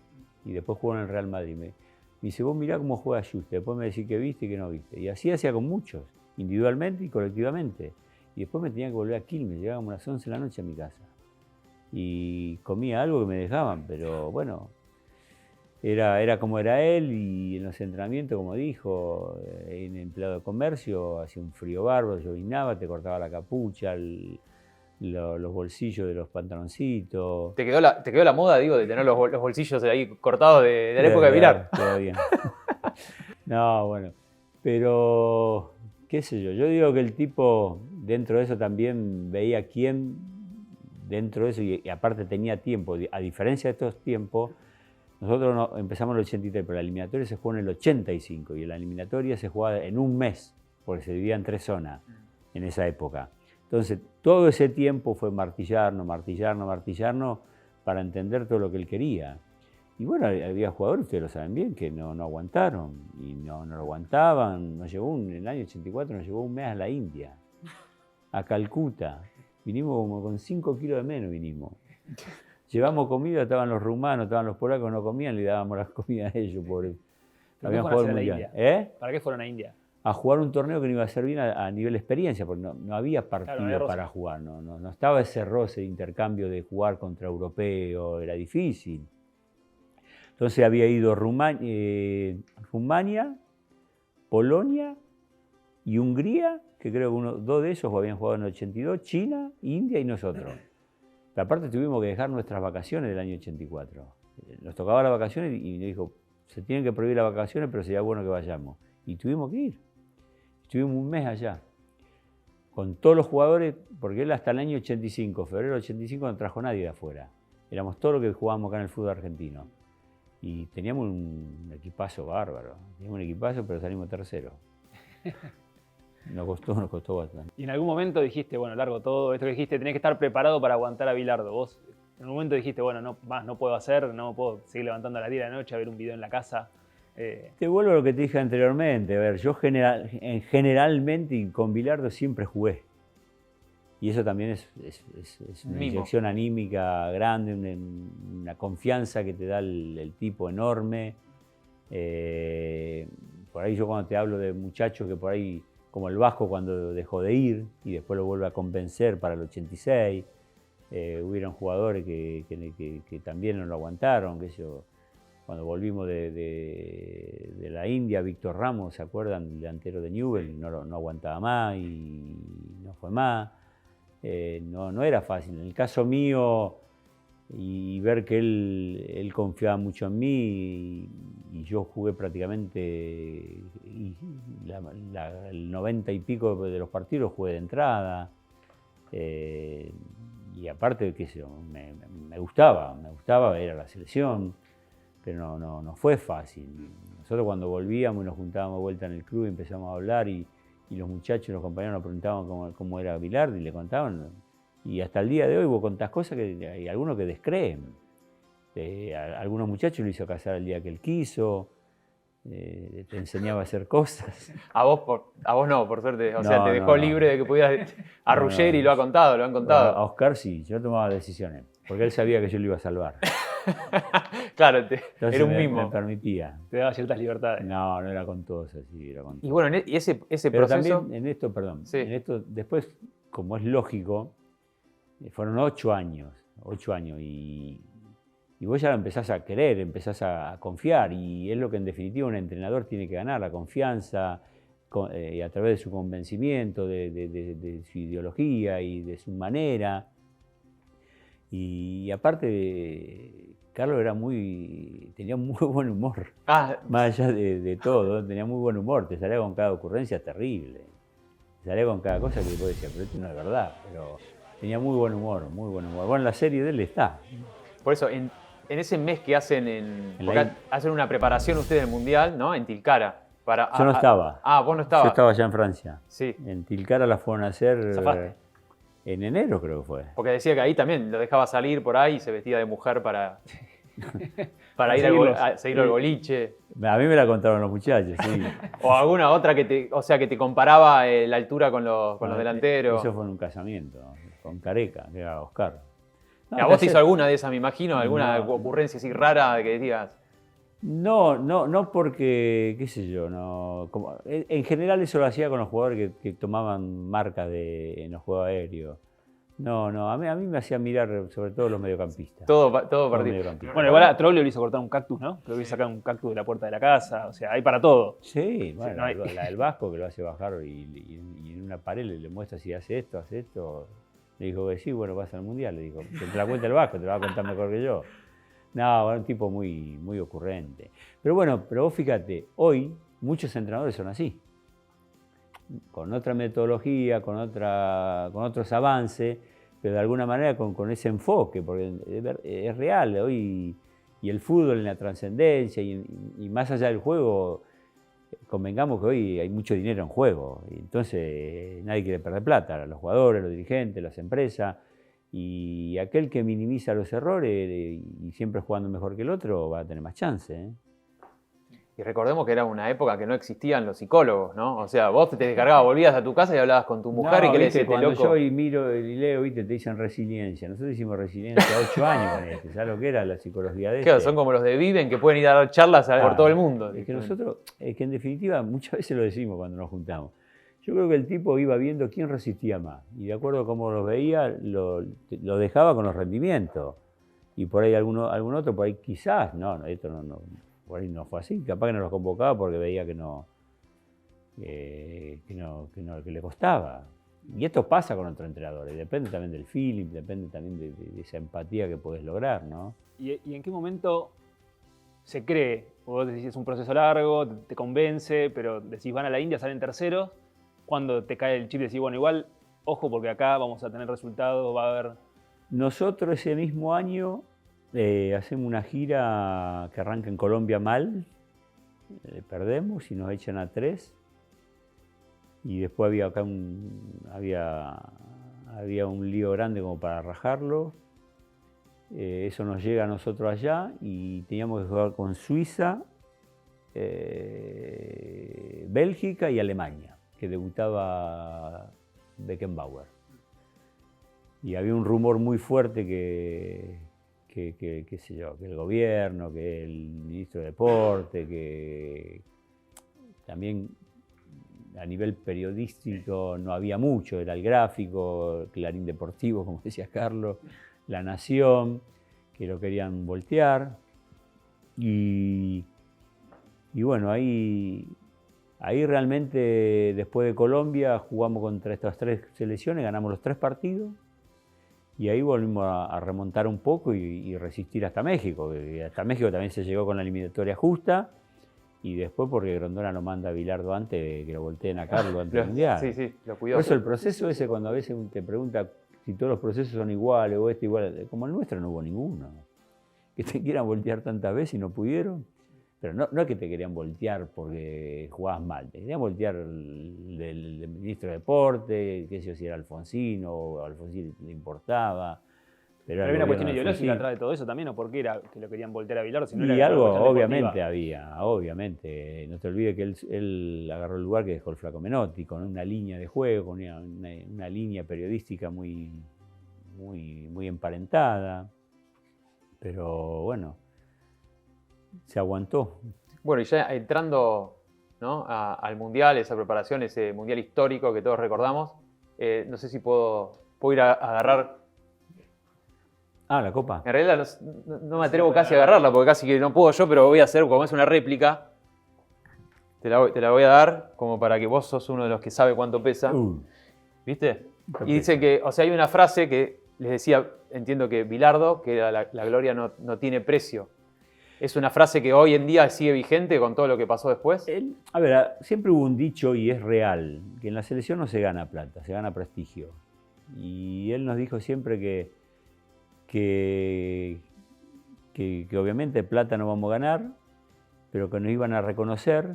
y después jugó en el Real Madrid. Me dice, vos mirá cómo juega Schuster, después me decís que viste y que no viste. Y así hacía con muchos, individualmente y colectivamente. Y después me tenía que volver a Quilmes, llegaba como a las 11 de la noche a mi casa. Y comía algo que me dejaban, pero bueno, era como era él y en los entrenamientos, como dijo, en empleado de comercio, hacía un frío bárbaro, llovinaba, te cortaba la capucha, los bolsillos de los pantaloncitos. ¿Te quedó la moda, digo, de tener los bolsillos ahí cortados de la época de Vilar? Quedó bien. No, bueno, pero qué sé yo digo que el tipo dentro de eso también veía quién dentro de eso y aparte tenía tiempo, a diferencia de estos tiempos. Nosotros empezamos en el 83, pero la eliminatoria se jugó en el 85 y la eliminatoria se jugaba en un mes, porque se dividía en 3 zonas en esa época. Entonces, todo ese tiempo fue martillarnos para entender todo lo que él quería. Y bueno, había jugadores, ustedes lo saben bien, que no aguantaron y no lo aguantaban. En el año 84 nos llevó un mes a la India, a Calcuta. Vinimos como con 5 kilos de menos vinimos. Llevamos comida, estaban los rumanos, estaban los polacos, no comían, le dábamos la comida a ellos, pobres. Habían jugado el mundial. ¿Para qué fueron a India? A jugar un torneo que no iba a ser bien a nivel experiencia, porque no había partido claro, para jugar, no estaba ese roce de intercambio de jugar contra europeos, era difícil. Entonces había ido Rumania, Polonia y Hungría, que creo que 2 de esos habían jugado en el 82, China, India y nosotros. Pero aparte tuvimos que dejar nuestras vacaciones del año 84. Nos tocaba las vacaciones y nos dijo, se tienen que prohibir las vacaciones, pero sería bueno que vayamos. Y tuvimos que ir. Estuvimos un mes allá, con todos los jugadores, porque él hasta el año 85, febrero del 85, no trajo nadie de afuera. Éramos todos los que jugábamos acá en el fútbol argentino. Y teníamos un equipazo bárbaro. Teníamos un equipazo, pero salimos terceros. Nos costó bastante. Y en algún momento dijiste, bueno, largo todo, esto que dijiste, tenés que estar preparado para aguantar a Bilardo. Vos en un momento dijiste, bueno, no puedo hacer, no puedo seguir levantando a las 10 de la noche a ver un video en la casa. Te vuelvo a lo que te dije anteriormente. A ver, yo generalmente y con Bilardo siempre jugué. Y eso también es una inyección anímica grande, una confianza que te da el tipo enorme. Por ahí yo cuando te hablo de muchachos que por ahí, como el Vasco cuando dejó de ir y después lo vuelve a convencer para el 86, hubieron jugadores que también no lo aguantaron, qué sé yo. Cuando volvimos de la India, Víctor Ramos, ¿se acuerdan? El delantero de Newell, no aguantaba más y no fue más. No era fácil. En el caso mío, y ver que él confiaba mucho en mí y yo jugué prácticamente el 90 y pico de los partidos jugué de entrada. Y aparte, qué sé yo, me gustaba ver a la selección. Pero no fue fácil. Nosotros cuando volvíamos y nos juntábamos de vuelta en el club y empezamos a hablar y los muchachos, los compañeros nos preguntaban cómo era Bilardo y le contaban. Y hasta el día de hoy vos contás cosas que hay algunos que descreen. Algunos muchachos lo hizo casar el día que él quiso, te enseñaba a hacer cosas. A vos no, por suerte. O sea, te dejó libre de que pudieras a Ruggeri y lo han contado. A Oscar sí, yo tomaba decisiones, porque él sabía que yo lo iba a salvar. Claro, Entonces era un mismo. Me permitía. Te daba ciertas libertades. No era con todos así. Y bueno, y ese pero proceso... también sí. en esto, después, como es lógico, fueron 8 años y vos ya lo empezás a querer, empezás a confiar y es lo que en definitiva un entrenador tiene que ganar, la confianza y a través de su convencimiento, de su ideología y de su manera. Y aparte, Carlos tenía muy buen humor, más allá de todo, tenía muy buen humor, te salía con cada ocurrencia terrible, te salía con cada cosa que vos decías, pero esto no es verdad, Tenía muy buen humor, muy buen humor. Bueno, la serie de él está. Por eso, en ese mes que hacen, En porque la- hacen una preparación ustedes del Mundial, ¿no? En Tilcara. Yo no estaba. Vos no estabas. Yo estaba allá en Francia. Sí, En Tilcara la fueron a hacer Zafaste. en enero, creo que fue. porque decía que ahí también lo dejaba salir por ahí y se vestía de mujer para ir seguirlos. a seguir al boliche. A mí me la contaron los muchachos, sí. O alguna otra que te comparaba la altura con los delanteros. Eso fue en un casamiento, con Careca, que era Oscar. No, ¿A vos te hizo alguna de esas, me imagino? ¿Alguna No. ocurrencia así rara de que digas? No porque, qué sé yo, no. En general eso lo hacía con los jugadores que tomaban marca en los juegos aéreos. No, a mí me hacía mirar sobre todo los mediocampistas. Todo Los partido. mediocampistas. Bueno, igual a Troglio le hizo cortar un cactus, ¿no? Creo que hizo sacar un cactus de la puerta de la casa. O sea, hay para todo. Sí, bueno, no hay- la del Vasco que lo hace bajar y en una pared le muestra si hace esto. Le dijo que sí, bueno, vas al Mundial. Le dijo, que te la cuenta el Vasco, te la va a contar mejor que yo. No, era un tipo muy, muy ocurrente. Pero bueno, vos fíjate, hoy muchos entrenadores son así. Con otra metodología, con otros avances, pero de alguna manera con ese enfoque, porque es real hoy, y el fútbol en la trascendencia, y más allá del juego, convengamos que hoy hay mucho dinero en juego, y entonces nadie quiere perder plata, los jugadores, los dirigentes, las empresas, y aquel que minimiza los errores y siempre jugando mejor que el otro va a tener más chance, ¿eh? Y recordemos que era una época que no existían los psicólogos, ¿no? O sea, vos te descargabas, volvías a tu casa y hablabas con tu mujer y que le viste, decías, cuando loco. yo hoy miro y leo, viste, te dicen resiliencia. Nosotros hicimos resiliencia 8 años con este. ¿Sabes lo que era la psicología de Claro, este? son como los de Viven que pueden ir a dar charlas por Claro. todo el mundo. Es que nosotros, es que en definitiva, muchas veces lo decimos cuando nos juntamos. Yo creo que el tipo iba viendo quién resistía más. Y de acuerdo a cómo los veía, lo dejaba con los rendimientos. Y por ahí algún otro, por ahí quizás, esto no, por ahí no fue así. Capaz que no los convocaba porque veía que que le costaba. Y esto pasa con otros entrenadores. Depende también del feeling, depende también de esa empatía que puedes lograr, ¿no? ¿Y en qué momento se cree? Vos decís es un proceso largo, te convence, pero decís van a la India, salen terceros. Cuando te cae el chip decís, bueno, igual, ojo, porque acá vamos a tener resultados, va a haber. Nosotros ese mismo año hacemos una gira que arranca en Colombia mal, perdemos y nos echan a 3. Y después había un lío grande como para rajarlo. Eso nos llega a nosotros allá y teníamos que jugar con Suiza, Bélgica y Alemania, que debutaba Beckenbauer. Y había un rumor muy fuerte qué sé yo, que el gobierno, que el ministro de Deporte, que también a nivel periodístico no había mucho, era el Gráfico, Clarín Deportivo, como decía Carlos, La Nación, que lo querían voltear. Y bueno, ahí realmente después de Colombia jugamos contra estas 3 selecciones, ganamos los 3 partidos. Y ahí volvimos a remontar un poco y resistir hasta México. Y hasta México también se llegó con la eliminatoria justa. Y después porque Grondona lo manda a Bilardo antes de que lo volteen a Carlos antes del Mundial. Sí, lo cuidó. Por eso el proceso ese, cuando a veces te pregunta si todos los procesos son iguales o igual, como el nuestro no hubo ninguno. Que te quieran voltear tantas veces y no pudieron. Pero no es que te querían voltear porque jugabas mal, te querían voltear del ministro de Deporte, qué sé yo, si era Alfonsín o Alfonsín le importaba. Pero había una cuestión ideológica atrás de todo eso también, ¿o por qué era que lo querían voltear a Bilardo? Si no Y era algo, una cuestión obviamente deportiva. obviamente. No te olvides que él agarró el lugar que dejó el Flaco Menotti, con una línea de juego, con una línea periodística muy emparentada. Pero bueno, se aguantó. Bueno, y ya entrando, ¿no?, al Mundial, esa preparación, ese Mundial histórico que todos recordamos, no sé si puedo ir a agarrar. La copa. En realidad no me atrevo casi a agarrarla porque casi que no puedo yo, pero voy a hacer, como es una réplica, te la voy a dar como para que vos sos uno de los que sabe cuánto pesa. ¿Viste? Y dice que, o sea, hay una frase que les decía, entiendo que Bilardo, que era la gloria no tiene precio. ¿Es una frase que hoy en día sigue vigente con todo lo que pasó después? A ver, siempre hubo un dicho y es real, que en la selección no se gana plata, se gana prestigio. Y él nos dijo siempre que obviamente plata no vamos a ganar, pero que nos iban a reconocer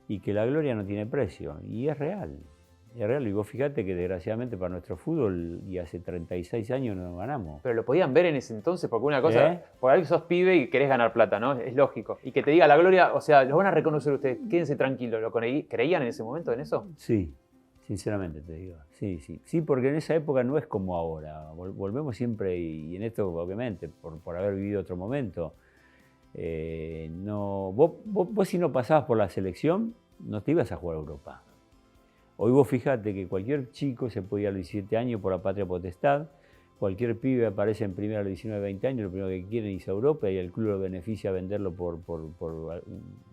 y que la gloria no tiene precio. Y es real. Es real. Y vos fíjate que desgraciadamente para nuestro fútbol, y hace 36 años no ganamos. Pero lo podían ver en ese entonces, porque una cosa, por ahí sos pibe y querés ganar plata, ¿no? Es lógico. Y que te diga la gloria, o sea, los van a reconocer ustedes, quédense tranquilos. ¿Lo creían en ese momento en eso? Sí, sinceramente te digo. Sí, sí. Sí, porque en esa época no es como ahora. Volvemos siempre, y en esto obviamente, por haber vivido otro momento. No, vos si no pasabas por la selección, no te ibas a jugar a Europa. Hoy vos fijate que cualquier chico se puede ir a los 17 años por la patria potestad, cualquier pibe aparece en primera a los 19, 20 años, lo primero que quieren es irse a Europa y el club lo beneficia a venderlo por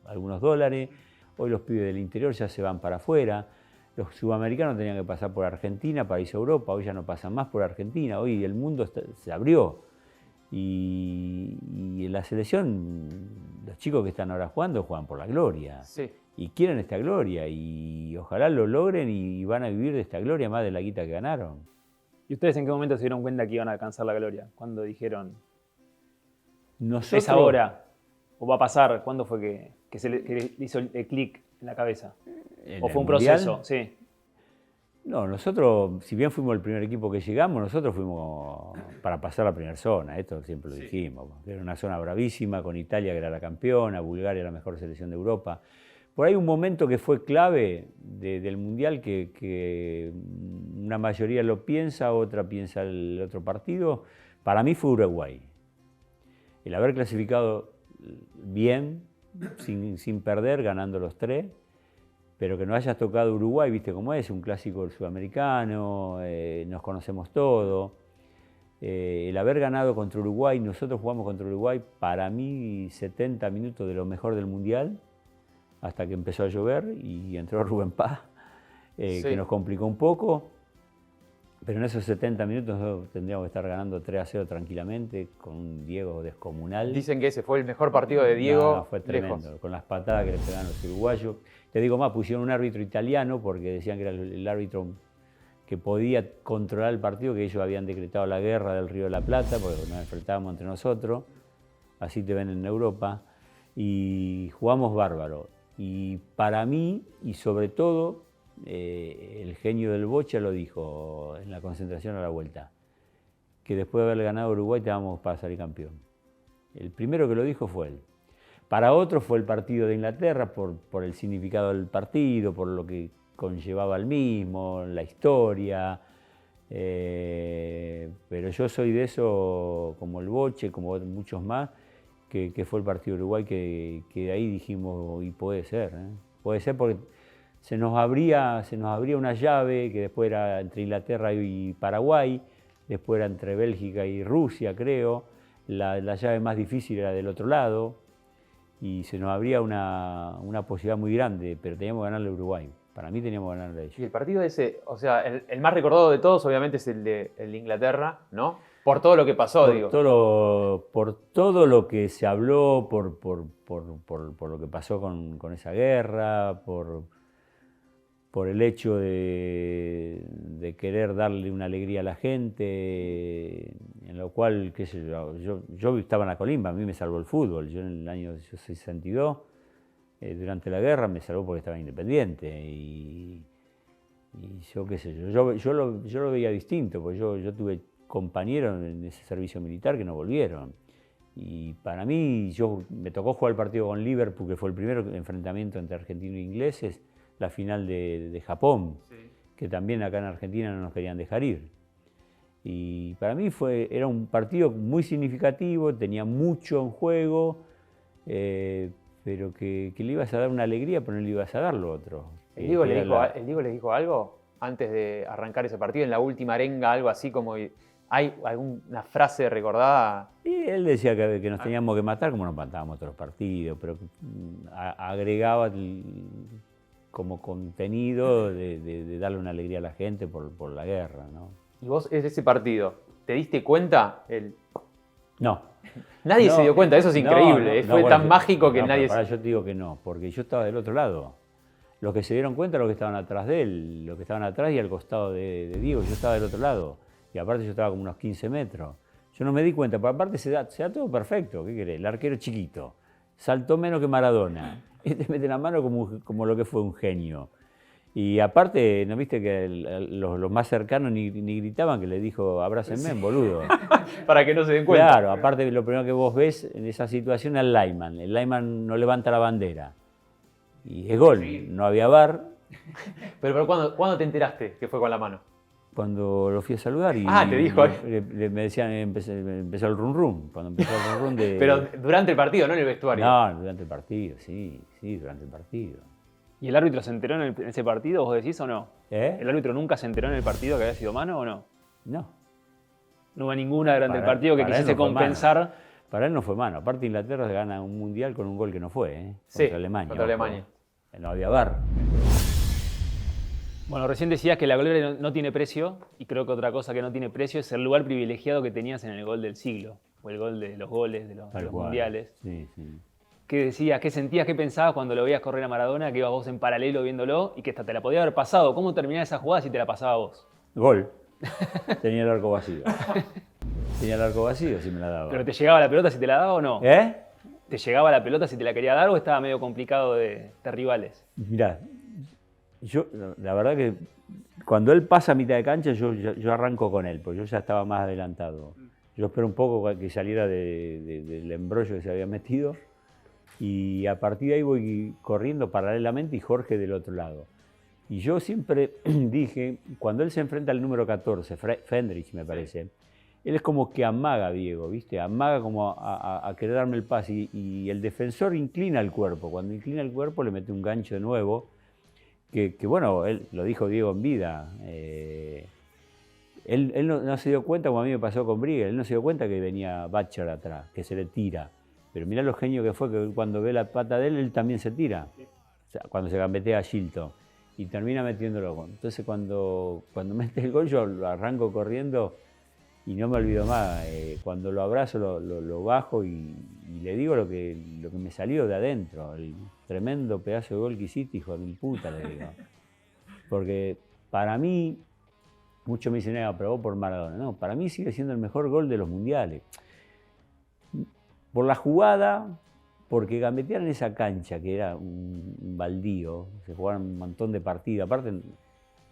algunos dólares. Hoy los pibes del interior ya se van para afuera. Los sudamericanos tenían que pasar por Argentina para irse a Europa, hoy ya no pasan más por Argentina, hoy el mundo se abrió. Y en la selección, los chicos que están ahora jugando, juegan por la gloria. Sí. Y quieren esta gloria, y ojalá lo logren y van a vivir de esta gloria más de la guita que ganaron. ¿Y ustedes en qué momento se dieron cuenta que iban a alcanzar la gloria? ¿Cuándo dijeron, Nosotros, es ahora? ¿O va a pasar? ¿Cuándo fue que le hizo el clic en la cabeza? ¿O fue un proceso? Sí. No, nosotros, si bien fuimos el primer equipo que llegamos, nosotros fuimos para pasar la primera zona, esto siempre lo dijimos. Era una zona bravísima, con Italia que era la campeona, Bulgaria la mejor selección de Europa. Por ahí un momento que fue clave del Mundial, que una mayoría lo piensa, otra piensa el otro partido, para mí fue Uruguay. El haber clasificado bien, sin perder, ganando los 3, pero que nos hayas tocado Uruguay, viste cómo es, un clásico sudamericano, nos conocemos todos. El haber ganado contra Uruguay, nosotros jugamos contra Uruguay, para mí 70 minutos de lo mejor del Mundial, hasta que empezó a llover y entró Rubén Paz, que nos complicó un poco. Pero en esos 70 minutos nosotros tendríamos que estar ganando 3-0 tranquilamente, con un Diego descomunal. Dicen que ese fue el mejor partido de Diego. No, fue tremendo, lejos. con las patadas que le pegaban los uruguayos. Te digo más, pusieron un árbitro italiano porque decían que era el árbitro que podía controlar el partido, que ellos habían decretado la guerra del Río de la Plata, porque nos enfrentábamos entre nosotros, así te ven en Europa, y jugamos bárbaro. Y para mí, y sobre todo, el genio del Bocha lo dijo en la concentración a la vuelta, que después de haber ganado Uruguay te vamos para salir campeón. El primero que lo dijo fue él. Para otros fue el partido de Inglaterra por el significado del partido, por lo que conllevaba el mismo, la historia. Pero yo soy de eso, como el Boche, como muchos más, que fue el partido de Uruguay, que de ahí dijimos, y puede ser, puede ser porque se nos abría una llave que después era entre Inglaterra y Paraguay, después era entre Bélgica y Rusia, creo. La llave más difícil era del otro lado y se nos abría una posibilidad muy grande, pero teníamos que ganarle a Uruguay. Para mí teníamos que ganarle a ellos. Y el partido ese, o sea, el más recordado de todos obviamente es el de Inglaterra, ¿no? Por todo lo que pasó, digo. Por todo lo que se habló, por lo que pasó con esa guerra, por el hecho de querer darle una alegría a la gente, en lo cual, qué sé yo estaba en la colimba, a mí me salvó el fútbol. Yo en el año 62, durante la guerra, me salvó porque estaba independiente. Y yo qué sé yo lo veía distinto, porque yo tuve compañeros en ese servicio militar que no volvieron. Y para mí, me tocó jugar el partido con Liverpool, que fue el primer enfrentamiento entre argentinos e ingleses, la final de Japón, que también acá en Argentina no nos querían dejar ir. Y para mí era un partido muy significativo, tenía mucho en juego, pero que le ibas a dar una alegría, pero no le ibas a dar lo otro. ¿El Diego le dijo algo antes de arrancar ese partido, en la última arenga, algo así como... ¿Hay alguna frase recordada? Y él decía que nos teníamos que matar como nos matábamos otros partidos, pero agregaba como contenido de darle una alegría a la gente por la guerra, ¿no? ¿Y vos, ese partido, te diste cuenta? No. Nadie se dio cuenta, eso es increíble. Fue tan mágico que nadie... Yo te digo que no, porque yo estaba del otro lado. Los que se dieron cuenta, los que estaban atrás de él, los que estaban atrás y al costado de Diego. Yo estaba del otro lado y aparte yo estaba como unos 15 metros. Yo no me di cuenta, pero aparte se da todo perfecto. ¿Qué querés? El arquero chiquito, saltó menos que Maradona. Te mete la mano como lo que fue un genio. Y aparte, ¿no viste que los más cercanos ni gritaban, que le dijo, abrácenme, boludo? Para que no se den cuenta. Claro, aparte lo primero que vos ves en esa situación es el lineman. El lineman no levanta la bandera. Y es gol, no había VAR. Pero ¿cuándo te enteraste que fue con la mano? Cuando lo fui a saludar y te dijo. me decían, empezó el rum. Cuando empezó el rum de... Pero durante el partido, no en el vestuario. No, durante el partido, sí, durante el partido. ¿Y el árbitro se enteró en ese partido, vos decís, o no? ¿El árbitro nunca se enteró en el partido que había sido mano o no? No. No hubo ninguna durante el partido que quisiese compensar. Para él no fue mano. Aparte, Inglaterra gana un mundial con un gol que no fue, contra Alemania. Contra Alemania. No había VAR. Bueno, recién decías que la gloria no tiene precio, y creo que otra cosa que no tiene precio es el lugar privilegiado que tenías en el gol del siglo, o el gol de los goles de los mundiales. Sí. ¿Qué decías, qué sentías, qué pensabas cuando lo veías correr a Maradona, que ibas vos en paralelo viéndolo y que hasta te la podía haber pasado? ¿Cómo terminaba esa jugada si te la pasaba vos? Gol. Tenía el arco vacío. Tenía el arco vacío si me la daba. ¿Pero te llegaba la pelota si te la daba o no? ¿Te llegaba la pelota si te la quería dar o estaba medio complicado de rivales? Mirá, yo la verdad que cuando él pasa a mitad de cancha yo arranco con él, porque yo ya estaba más adelantado. Yo espero un poco que saliera del embrollo que se había metido y a partir de ahí voy corriendo paralelamente y Jorge del otro lado. Y yo siempre dije, cuando él se enfrenta al número 14, Fendrich me parece, él es como que amaga a Diego, ¿viste? Amaga como a querer darme el pase y el defensor inclina el cuerpo. Cuando inclina el cuerpo le mete un gancho de nuevo, que bueno, él lo dijo Diego en vida. Él no se dio cuenta, como a mí me pasó con Briegel, él no se dio cuenta que venía Batcher atrás, que se le tira. Pero mirá lo genio que fue, que cuando ve la pata de él también se tira. O sea, cuando se gambetea a Shilton. Y termina metiéndolo. Entonces cuando mete el gol yo lo arranco corriendo y no me olvido más. Cuando lo abrazo lo bajo y le digo lo que me salió de adentro. El tremendo pedazo de gol que hiciste, hijo de mi puta, le digo. Porque para mí, muchos me dicen, pero vos por Maradona. No, para mí sigue siendo el mejor gol de los mundiales. Por la jugada, porque gambetear en esa cancha, que era un baldío, se jugaban un montón de partidos. Aparte,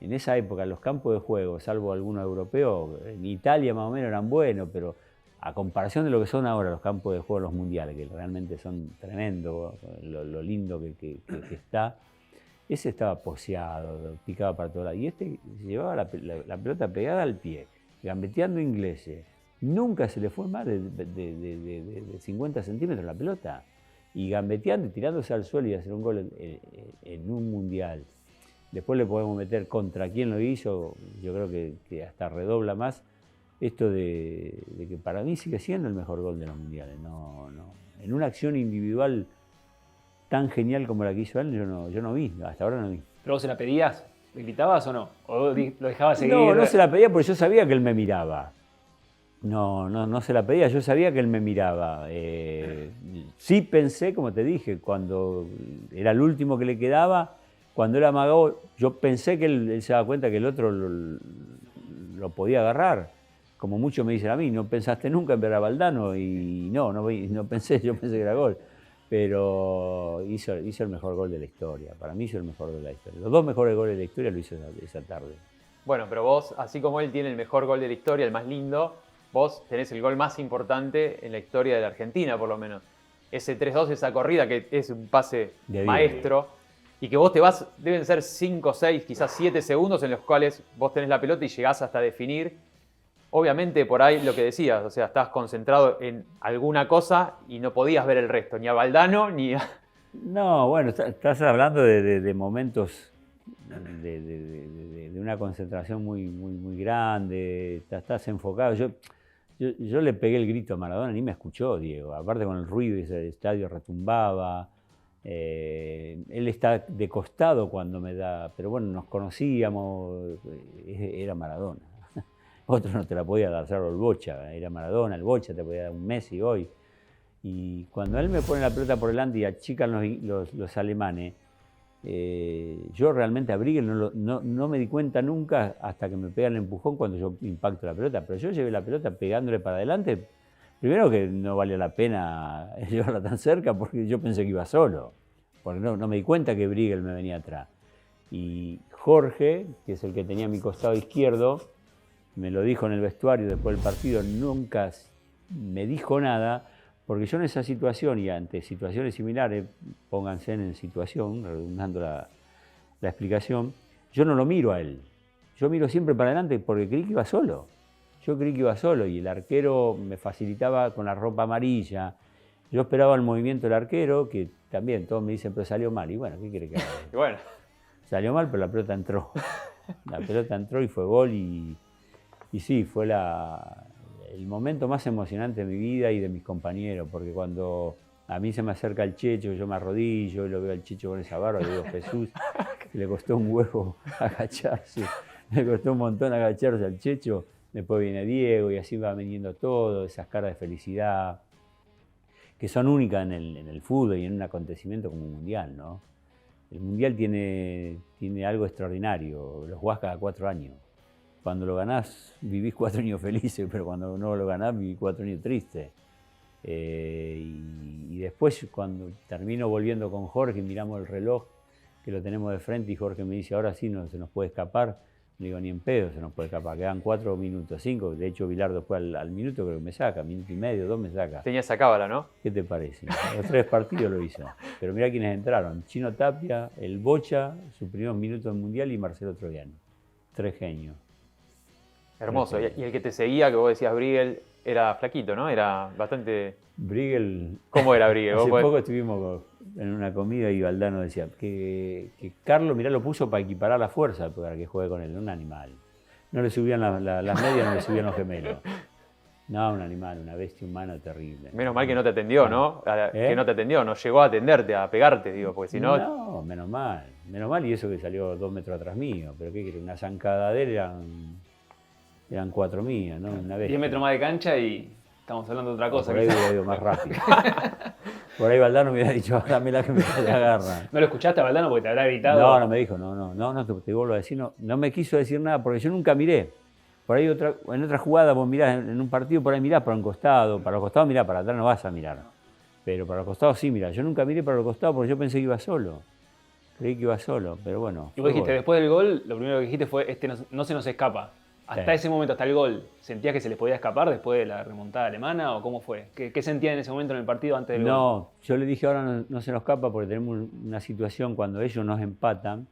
en esa época, los campos de juego, salvo algunos europeos, en Italia más o menos eran buenos, pero a comparación de lo que son ahora los campos de juego de los mundiales, que realmente son tremendos, lo lindo que está, ese estaba poseado, picaba para todos lados. Y este llevaba la pelota pegada al pie, gambeteando ingleses. Nunca se le fue más de 50 centímetros la pelota. Y gambeteando y tirándose al suelo y hacer un gol en un mundial. Después le podemos meter contra quién lo hizo, yo creo que hasta redobla más esto de que para mí sigue siendo el mejor gol de los mundiales. No. En una acción individual tan genial como la que hizo él, yo no vi, hasta ahora no vi. ¿Pero vos se la pedías? ¿Le gritabas o no? ¿O lo dejabas seguir? No se la pedía porque yo sabía que él me miraba. No se la pedía, yo sabía que él me miraba. Sí pensé, como te dije, cuando era el último que le quedaba, cuando él amagó, yo pensé que él se daba cuenta que el otro lo podía agarrar. Como muchos me dicen a mí, ¿no pensaste nunca en ver a Valdano? Y no pensé, yo pensé que era gol. Pero hizo el mejor gol de la historia. Para mí hizo el mejor gol de la historia. Los dos mejores goles de la historia lo hizo esa tarde. Bueno, pero vos, así como él tiene el mejor gol de la historia, el más lindo, vos tenés el gol más importante en la historia de la Argentina, por lo menos. Ese 3-2, esa corrida que es un pase maestro, y que vos te vas, deben ser 5, 6, quizás 7 segundos en los cuales vos tenés la pelota y llegás hasta definir. Obviamente por ahí lo que decías, o sea, estabas concentrado en alguna cosa y no podías ver el resto, ni a Valdano, ni a... No, bueno, estás hablando de momentos de una concentración muy grande, estás enfocado. Yo le pegué el grito a Maradona, ni me escuchó, Diego. Aparte con el ruido, ese estadio retumbaba. Él está de costado cuando me da, pero bueno, nos conocíamos, era Maradona. Otro no te la podía dar, salvo el Bocha, era Maradona, el Bocha te podía dar un Messi hoy. Y cuando él me pone la pelota por delante y achican los alemanes, yo realmente a Briegel no me di cuenta nunca hasta que me pega el empujón cuando yo impacto la pelota, pero yo llevé la pelota pegándole para adelante. Primero que no valía la pena llevarla tan cerca porque yo pensé que iba solo, porque no me di cuenta que Briegel me venía atrás. Y Jorge, que es el que tenía a mi costado izquierdo, me lo dijo en el vestuario después del partido, nunca me dijo nada, porque yo en esa situación y ante situaciones similares, pónganse en situación, redundando la explicación, yo no lo miro a él. Yo miro siempre para adelante porque creí que iba solo. Yo creí que iba solo y el arquero me facilitaba con la ropa amarilla. Yo esperaba el movimiento del arquero, que también todos me dicen, pero salió mal. Y bueno, ¿qué quiere que haga? Y bueno. Salió mal, pero la pelota entró. La pelota entró y fue gol y sí, fue el momento más emocionante de mi vida y de mis compañeros, porque cuando a mí se me acerca el Checho, yo me arrodillo y lo veo al Checho con esa barba, le digo, Jesús, le costó un huevo agacharse, le costó un montón agacharse al Checho, después viene Diego y así va viniendo todo, esas caras de felicidad, que son únicas en el fútbol y en un acontecimiento como un mundial, ¿no? El mundial tiene algo extraordinario, lo jugás cada 4 años. Cuando lo ganás, vivís 4 años felices, pero cuando no lo ganás, vivís 4 años tristes. Y después, cuando termino volviendo con Jorge, miramos el reloj, que lo tenemos de frente, y Jorge me dice, ahora sí no se nos puede escapar. Le digo, ni en pedo se nos puede escapar, quedan 4 minutos, 5. De hecho, Bilardo después al minuto creo que me saca, minuto y medio, 2 me saca. Tenía esa cábala, ¿no? ¿Qué te parece? Los 3 partidos lo hizo. Pero mirá quiénes entraron. Chino Tapia, el Bocha, sus primeros minutos en Mundial, y Marcelo Troviani. 3 genios. Hermoso. Y el que te seguía, que vos decías Briegel, era flaquito, ¿no? Era bastante... Briegel... ¿Cómo era Briegel? Hace poco estuvimos en una comida y Valdano decía que Carlos, mirá, lo puso para equiparar la fuerza para que juegue con él, un animal. No le subían las medias, no le subían los gemelos. No, un animal, una bestia humana terrible. Menos mal que no te atendió, ¿no? Que no te atendió, no llegó a atenderte, a pegarte, digo, porque si no... No, menos mal, y eso que salió 2 metros atrás mío, pero qué quiere, una zancada de él eran 4 mías, ¿no? Una bestia. 10 metros más de cancha y estamos hablando de otra cosa. Por ahí hubiera ido más rápido. Por ahí Valdano me hubiera dicho, dámela que me agarra. ¿No lo escuchaste a Valdano porque te habrá gritado? No me dijo, no, te vuelvo a decir, no me quiso decir nada porque yo nunca miré. Por ahí en otra jugada vos mirás en un partido, por ahí mirás para un costado, para los costados mirás, para atrás no vas a mirar. Pero para los costados sí mirás. Yo nunca miré para los costados porque yo pensé que iba solo. Creí que iba solo, pero bueno. Y vos dijiste, después del gol, lo primero que dijiste fue, no se nos escapa. Hasta ese momento, hasta el gol, ¿sentías que se les podía escapar después de la remontada alemana o cómo fue? ¿Qué sentían en ese momento en el partido antes del gol? No, yo le dije ahora no se nos escapa porque tenemos una situación cuando ellos nos empatan,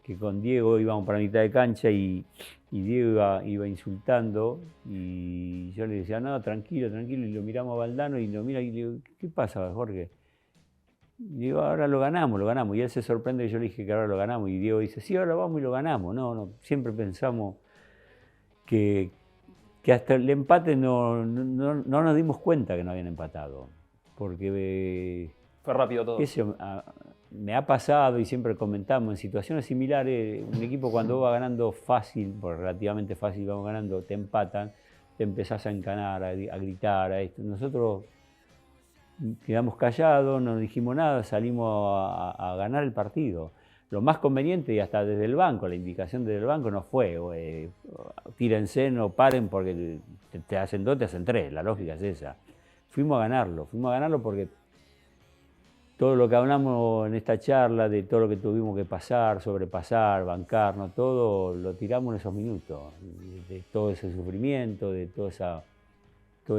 que con Diego íbamos para mitad de cancha y Diego iba insultando y yo le decía, no, tranquilo, y lo miramos a Valdano y lo mira y le digo, ¿qué pasa, Jorge? Y digo, ahora lo ganamos, y él se sorprende que yo le dije que ahora lo ganamos y Diego dice, sí, ahora vamos y lo ganamos. No, siempre pensamos que hasta el empate no nos dimos cuenta que no habían empatado, porque fue rápido todo. Me ha pasado y siempre comentamos en situaciones similares, un equipo cuando va ganando fácil, porque relativamente fácil vamos ganando, te empatan, te empezás a encanar, a gritar, a esto. Nosotros quedamos callados, no dijimos nada, salimos a ganar el partido. Lo más conveniente, y hasta desde el banco, la indicación desde el banco no fue, tírense, no paren porque te hacen 2, te hacen 3, la lógica es esa. Fuimos a ganarlo porque todo lo que hablamos en esta charla, de todo lo que tuvimos que pasar, sobrepasar, bancarnos, todo lo tiramos en esos minutos, de todo ese sufrimiento, de todas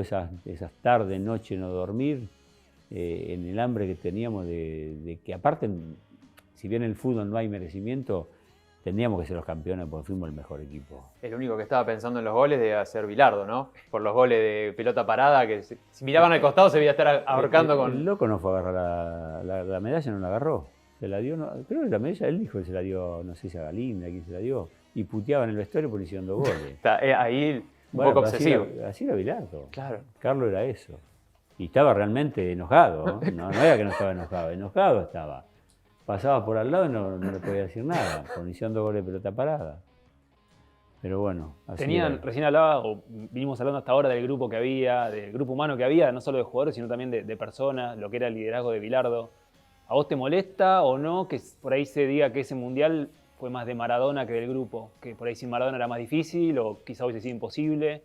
esas tardes, noches no dormir, en el hambre que teníamos de que aparte, si bien en el fútbol no hay merecimiento, tendríamos que ser los campeones porque fuimos el mejor equipo. El único que estaba pensando en los goles debe ser Bilardo, ¿no? Por los goles de pelota parada, que si miraban al costado se veía estar ahorcando con... El loco no fue a agarrar la medalla, no la agarró. Se la dio, creo que la medalla él dijo que se la dio, no sé si a Galinda, a quién se la dio. Y puteaba en el vestuario por hicieron 2 goles. Está ahí un poco obsesivo. Así era Bilardo. Claro. Carlos era eso. Y estaba realmente enojado. No era que no estaba enojado estaba. Pasaba por al lado y no le podía decir nada, por iniciando goles de pelota parada. Pero bueno, así recién hablaba, o vinimos hablando hasta ahora del grupo que había, del grupo humano que había, no solo de jugadores, sino también de personas, lo que era el liderazgo de Bilardo. ¿A vos te molesta o no que por ahí se diga que ese mundial fue más de Maradona que del grupo? Que por ahí sin Maradona era más difícil o quizá hubiese sido imposible.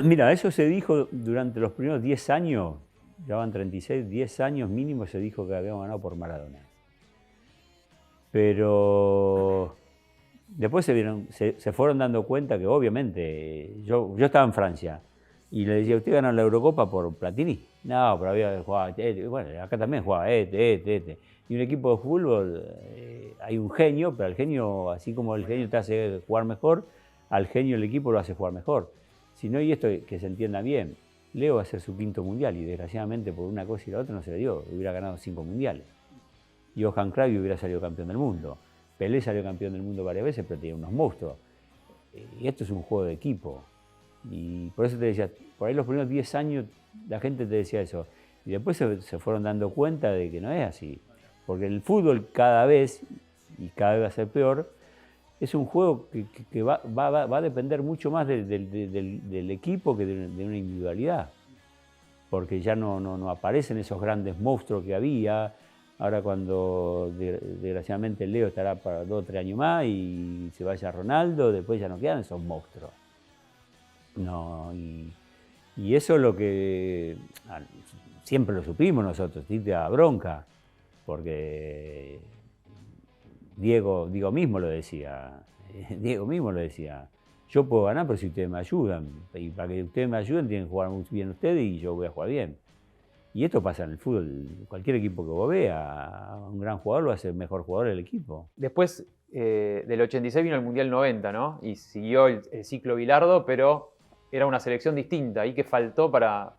Mira, eso se dijo durante los primeros 10 años, ya van 36, 10 años mínimo se dijo que habíamos ganado por Maradona. Pero después se fueron dando cuenta que obviamente, yo estaba en Francia y le decía, ¿usted ganó la Eurocopa por Platini? No, pero había jugado, bueno, acá también jugaba este. Y un equipo de fútbol, hay un genio, pero el genio, así como el genio te hace jugar mejor, al genio el equipo lo hace jugar mejor. Si no, y esto que se entienda bien, Leo va a ser su 5º mundial y desgraciadamente por una cosa y la otra no se le dio, hubiera ganado 5 mundiales. Y Johan Cruyff hubiera salido campeón del mundo. Pelé salió campeón del mundo varias veces, pero tenía unos monstruos. Y esto es un juego de equipo. Y por eso te decía, por ahí los primeros 10 años la gente te decía eso. Y después se fueron dando cuenta de que no es así. Porque el fútbol cada vez, y cada vez va a ser peor, es un juego que va a depender mucho más del equipo que de una individualidad. Porque ya no aparecen esos grandes monstruos que había. Ahora cuando desgraciadamente Leo estará para 2 o 3 años más y se vaya Ronaldo, después ya no quedan esos monstruos. No, y eso es lo que siempre lo supimos nosotros, Tite da bronca, porque Diego mismo lo decía, yo puedo ganar pero si ustedes me ayudan, y para que ustedes me ayuden tienen que jugar muy bien ustedes y yo voy a jugar bien. Y esto pasa en el fútbol, cualquier equipo que vos veas, un gran jugador lo hace el mejor jugador del equipo. Después del 86 vino el Mundial 90, ¿no? Y siguió el ciclo Bilardo, pero era una selección distinta. ¿Y qué faltó para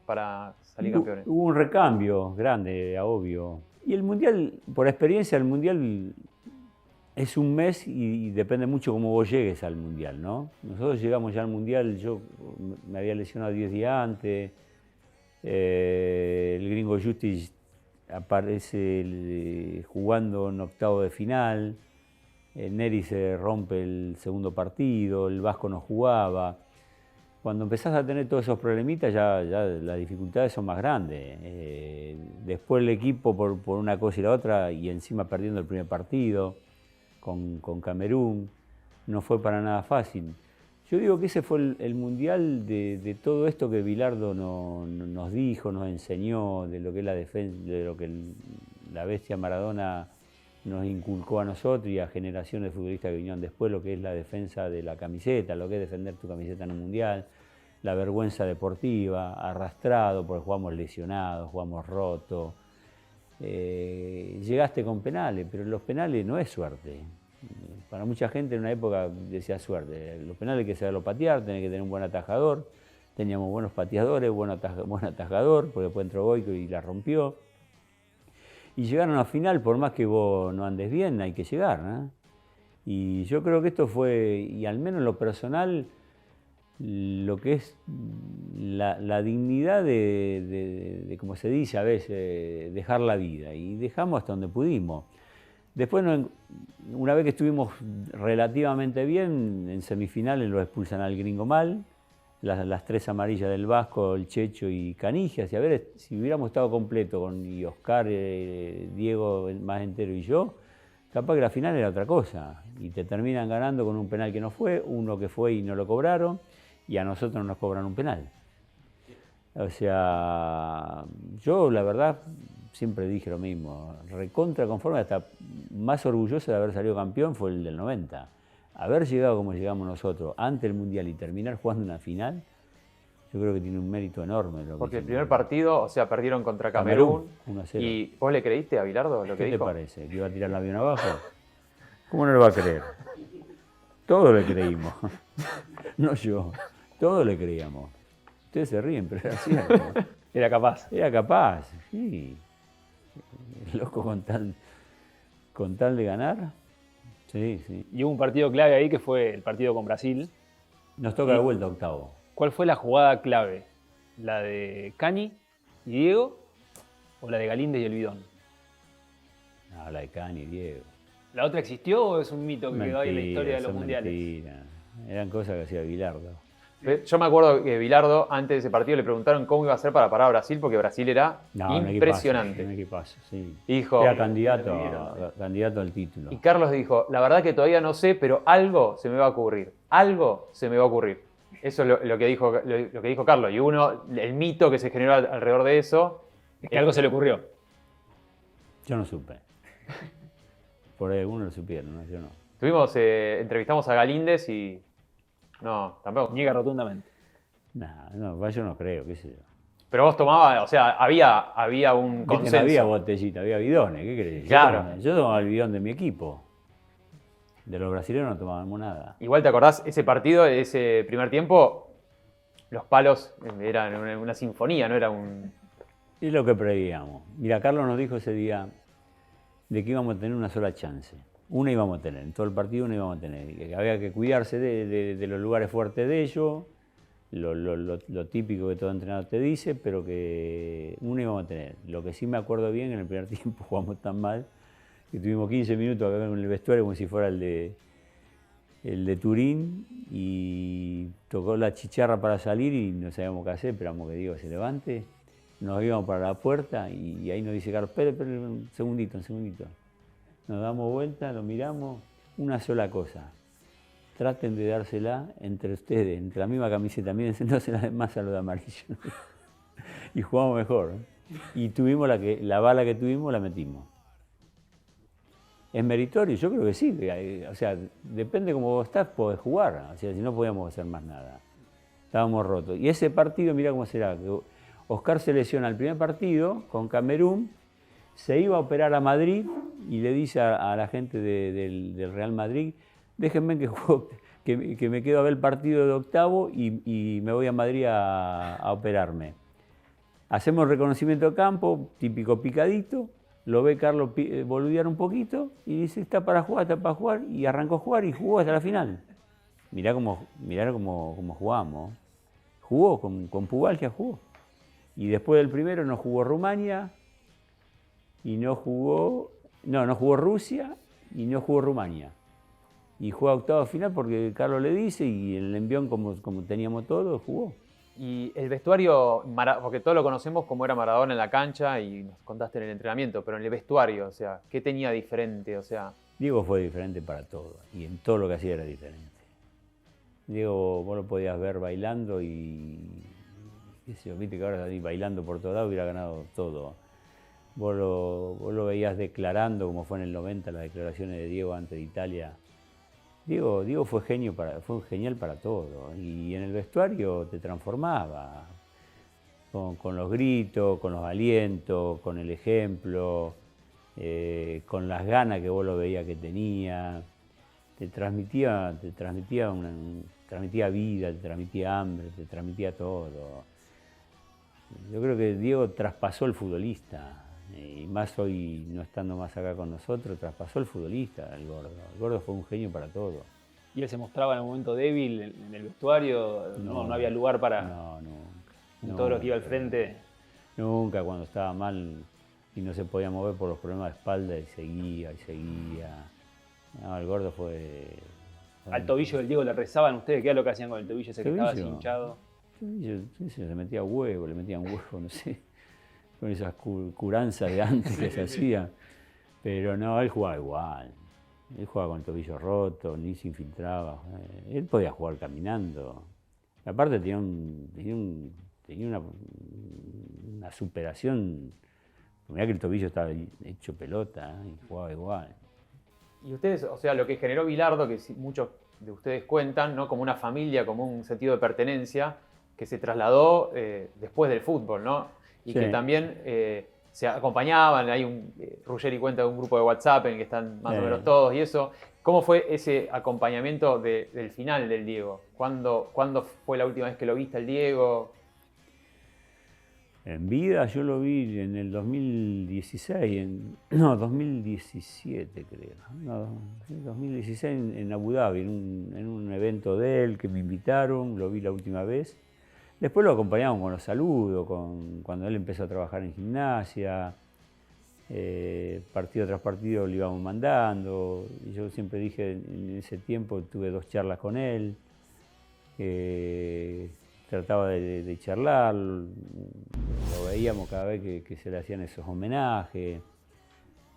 salir campeones? Hubo un recambio grande, obvio. Y el Mundial, por experiencia, el Mundial es un mes y depende mucho cómo vos llegues al Mundial, ¿no? Nosotros llegamos ya al Mundial, yo me había lesionado 10 días antes. El gringo Justice aparece jugando en octavo de final, Neri se rompe el segundo partido, el Vasco no jugaba. Cuando empezás a tener todos esos problemitas ya las dificultades son más grandes. Después el equipo por una cosa y la otra y encima perdiendo el primer partido con Camerún, no fue para nada fácil. Yo digo que ese fue el mundial de todo esto que Bilardo nos dijo, nos enseñó, de lo que es la defensa, de lo que la bestia Maradona nos inculcó a nosotros y a generaciones de futbolistas que vinieron después, lo que es la defensa de la camiseta, lo que es defender tu camiseta en un mundial, la vergüenza deportiva, arrastrado porque jugamos lesionados, jugamos rotos. Llegaste con penales, pero los penales no es suerte. Para mucha gente en una época decía suerte. Los penales hay que saberlo patear, tenés que tener un buen atajador. Teníamos buenos pateadores, buen atajador, porque después entró Goico y la rompió. Y llegaron a final, por más que vos no andes bien, hay que llegar, ¿no? Y yo creo que esto fue, y al menos en lo personal, lo que es la dignidad de, como se dice a veces, dejar la vida. Y dejamos hasta donde pudimos. Después, una vez que estuvimos relativamente bien, en semifinales lo expulsan al gringo mal, las 3 amarillas del Vasco, el Checho y Canigias. Y a ver, si hubiéramos estado completo con Oscar, Diego más entero y yo, capaz que la final era otra cosa. Y te terminan ganando con un penal que no fue, uno que fue y no lo cobraron, y a nosotros no nos cobran un penal. O sea, yo la verdad siempre dije lo mismo, recontra conforme, hasta más orgulloso de haber salido campeón fue el del 90. Haber llegado como llegamos nosotros antes del Mundial y terminar jugando una final, yo creo que tiene un mérito enorme. Porque el primer partido, o sea, perdieron contra Camerún. 1-0. ¿Y vos le creíste a Bilardo lo que ¿Qué dijo? te parece? ¿Que iba a tirar el avión abajo? ¿Cómo no lo va a creer? Todos le creímos. No yo. Todos le creíamos. Ustedes se ríen, pero era cierto. Era capaz. Era capaz, sí. Loco con tal de ganar. Sí, sí. Y hubo un partido clave ahí que fue el partido con Brasil. Nos toca de vuelta octavo. ¿Cuál fue la jugada clave? ¿La de Cani y Diego o la de Galíndez y el Bidón? No, la de Cani y Diego. ¿La otra existió o es un mito que quedó ahí en la historia de los son mundiales? Mentiras. Eran cosas que hacía Bilardo. Yo me acuerdo que Bilardo, antes de ese partido, le preguntaron cómo iba a hacer para parar a Brasil, porque Brasil era impresionante. Un equipazo, sí. Dijo, era candidato al título. Y Carlos dijo, la verdad que todavía no sé, pero algo se me va a ocurrir. Algo se me va a ocurrir. Eso es lo que dijo Carlos. Y el mito que se generó alrededor de eso... Es que algo se le ocurrió. Yo no supe. Por ahí algunos lo supieron, ¿no? Yo no. Entrevistamos a Galíndez y... No, tampoco. Niega rotundamente. No, yo no creo, qué sé yo. Pero vos tomabas, o sea, había un consenso. No había botellita, había bidones, ¿qué crees? Claro. Yo tomaba el bidón de mi equipo. De los brasileños no tomábamos nada. Igual te acordás, ese partido, ese primer tiempo, los palos eran una sinfonía, no era un... Es lo que prevíamos. Mira, Carlos nos dijo ese día de que íbamos a tener una sola chance. Una íbamos a tener, en todo el partido una íbamos a tener. Y que había que cuidarse de los lugares fuertes de ellos, lo típico que todo entrenador te dice, pero que una íbamos a tener. Lo que sí me acuerdo bien, en el primer tiempo jugamos tan mal que tuvimos 15 minutos acá en el vestuario como si fuera el de Turín, y tocó la chicharra para salir y no sabíamos qué hacer, esperamos que Diego se levante, nos íbamos para la puerta y ahí nos dice Carlos, espere un segundito. Nos damos vuelta, lo miramos, una sola cosa. Traten de dársela entre ustedes, entre la misma camiseta, mírense, no se la den más a lo de amarillo. Y jugamos mejor. Y tuvimos la bala que tuvimos, la metimos. ¿Es meritorio? Yo creo que sí. O sea, depende cómo vos estás, podés jugar. O sea, si no podíamos hacer más nada. Estábamos rotos. Y ese partido, mirá cómo será. Que Oscar se lesiona el primer partido con Camerún, se iba a operar a Madrid y le dice a la gente del Real Madrid, déjenme que me quedo a ver el partido de octavo y me voy a Madrid a operarme. Hacemos el reconocimiento de campo, típico picadito, lo ve Carlos boludear un poquito y dice, está para jugar, y arrancó a jugar y jugó hasta la final. Mirá cómo jugamos. Jugó, con Pubalgia jugó. Y después del primero no jugó Rumania, y no jugó Rusia y no jugó Rumania. Y juega octavo final porque Carlos le dice y el envión, como teníamos todo, jugó. Y el vestuario, porque todos lo conocemos como era Maradona en la cancha y nos contaste en el entrenamiento, pero en el vestuario, o sea, ¿qué tenía diferente? O sea... Diego fue diferente para todo y en todo lo que hacía era diferente. Diego, vos lo podías ver bailando y qué sé yo, viste que ahora está bailando por todos lados, hubiera ganado todo. Vos lo veías declarando, como fue en el 90, las declaraciones de Diego ante Italia. Diego fue genial para todo. Y en el vestuario te transformaba. Con los gritos, con los alientos, con el ejemplo, con las ganas que vos lo veías que tenía. Te transmitía vida, te transmitía hambre, te transmitía todo. Yo creo que Diego traspasó el futbolista. Y más hoy, no estando más acá con nosotros, traspasó el futbolista, el Gordo. El Gordo fue un genio para todo. ¿Y él se mostraba en un momento débil en el vestuario? No había lugar para todo lo que iba al frente. Nunca, cuando estaba mal y no se podía mover por los problemas de espalda, y seguía. No, el Gordo fue... Al tobillo del Diego le rezaban ustedes, ¿qué era lo que hacían con el tobillo ese que estaba así hinchado? Se metía huevo, le metían huevo, no sé. Con esas curanzas de antes que se hacían. Pero no, él jugaba igual. Él jugaba con el tobillo roto, ni se infiltraba. Él podía jugar caminando. Aparte tenía una superación. Mirá que el tobillo estaba hecho pelota, y jugaba igual. Y ustedes, o sea, lo que generó Bilardo, que muchos de ustedes cuentan, ¿no? Como una familia, como un sentido de pertenencia, que se trasladó después del fútbol, ¿no? Y sí, que también se acompañaban, hay Ruggeri cuenta de un grupo de WhatsApp en el que están más o menos todos y eso. ¿Cómo fue ese acompañamiento del final del Diego? ¿Cuándo fue la última vez que lo viste al Diego? En vida yo lo vi en el 2016, 2017 creo. No, 2016 en Abu Dhabi, en un evento de él que me invitaron, lo vi la última vez. Después lo acompañamos con los saludos, cuando él empezó a trabajar en gimnasia, partido tras partido le íbamos mandando. Y yo siempre dije, en ese tiempo tuve 2 charlas con él. Trataba de charlar, lo veíamos cada vez que se le hacían esos homenajes.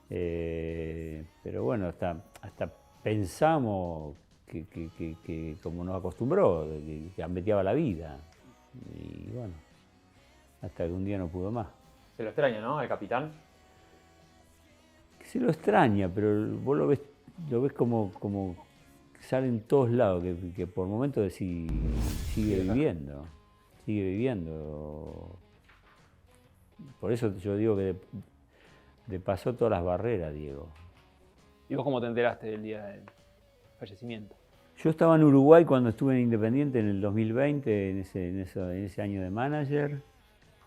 Pero bueno, hasta pensamos que como nos acostumbró, que gambeteaba la vida. Y bueno, hasta que un día no pudo más. Se lo extraña, ¿no? Al capitán. Que se lo extraña, pero vos lo ves como sale en todos lados, que por momentos decís, sigue viviendo. Por eso yo digo que pasó todas las barreras, Diego. ¿Y vos cómo te enteraste del día del fallecimiento? Yo estaba en Uruguay cuando estuve en Independiente en el 2020, en ese año de manager.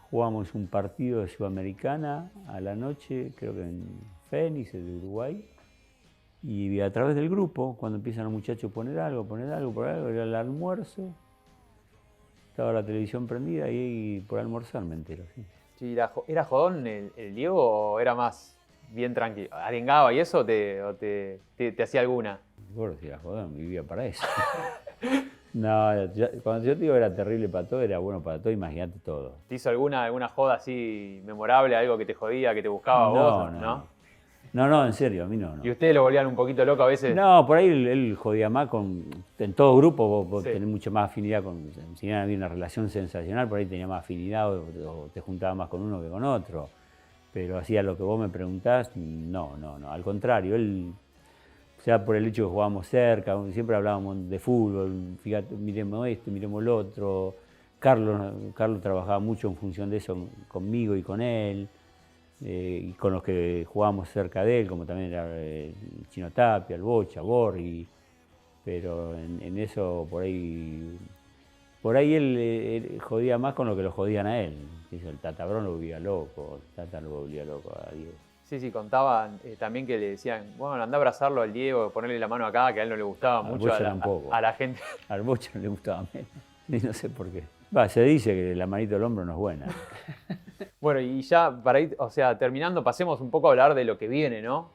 Jugamos un partido de Sudamericana a la noche, creo que en Fénix, de Uruguay. Y a través del grupo, cuando empiezan los muchachos a poner algo, era el almuerzo. Estaba la televisión prendida y por almorzar me entero. Sí. Sí, ¿era jodón el Diego o era más bien tranquilo? ¿Arengaba y eso o te hacía alguna? Gordo, si era jodón, vivía para eso. No, cuando yo te digo era terrible para todo, era bueno para todo, imagínate todo. ¿Te hizo alguna joda así memorable, algo que te jodía, que te buscaba a vos? No, en serio, a mí no. ¿Y ustedes lo volvían un poquito loco a veces? No, por ahí él jodía más en todo grupo, vos Sí. tenés mucha más afinidad si bien había una relación sensacional, por ahí tenía más afinidad o te juntaba más con uno que con otro. Pero hacía lo que vos me preguntás, no, al contrario, él, ya por el hecho de que jugábamos cerca, siempre hablábamos de fútbol, fíjate, miremos esto, miremos lo otro. Carlos trabajaba mucho en función de eso conmigo y con él. Y con los que jugábamos cerca de él, como también era el Chino Tapia, el Bocha, Borghi, pero en eso por ahí él jodía más con lo que lo jodían a él. El Tata Brón lo volvía loco, el Tata lo volvía loco a Diego. Sí, contaban también que le decían, bueno, anda a abrazarlo al Diego, ponerle la mano acá, que a él no le gustaba mucho a la gente. Al Bocha no le gustaba menos, y no sé por qué. Se dice que la manito del hombro no es buena. Bueno, y ya para ir, terminando, pasemos un poco a hablar de lo que viene, ¿no?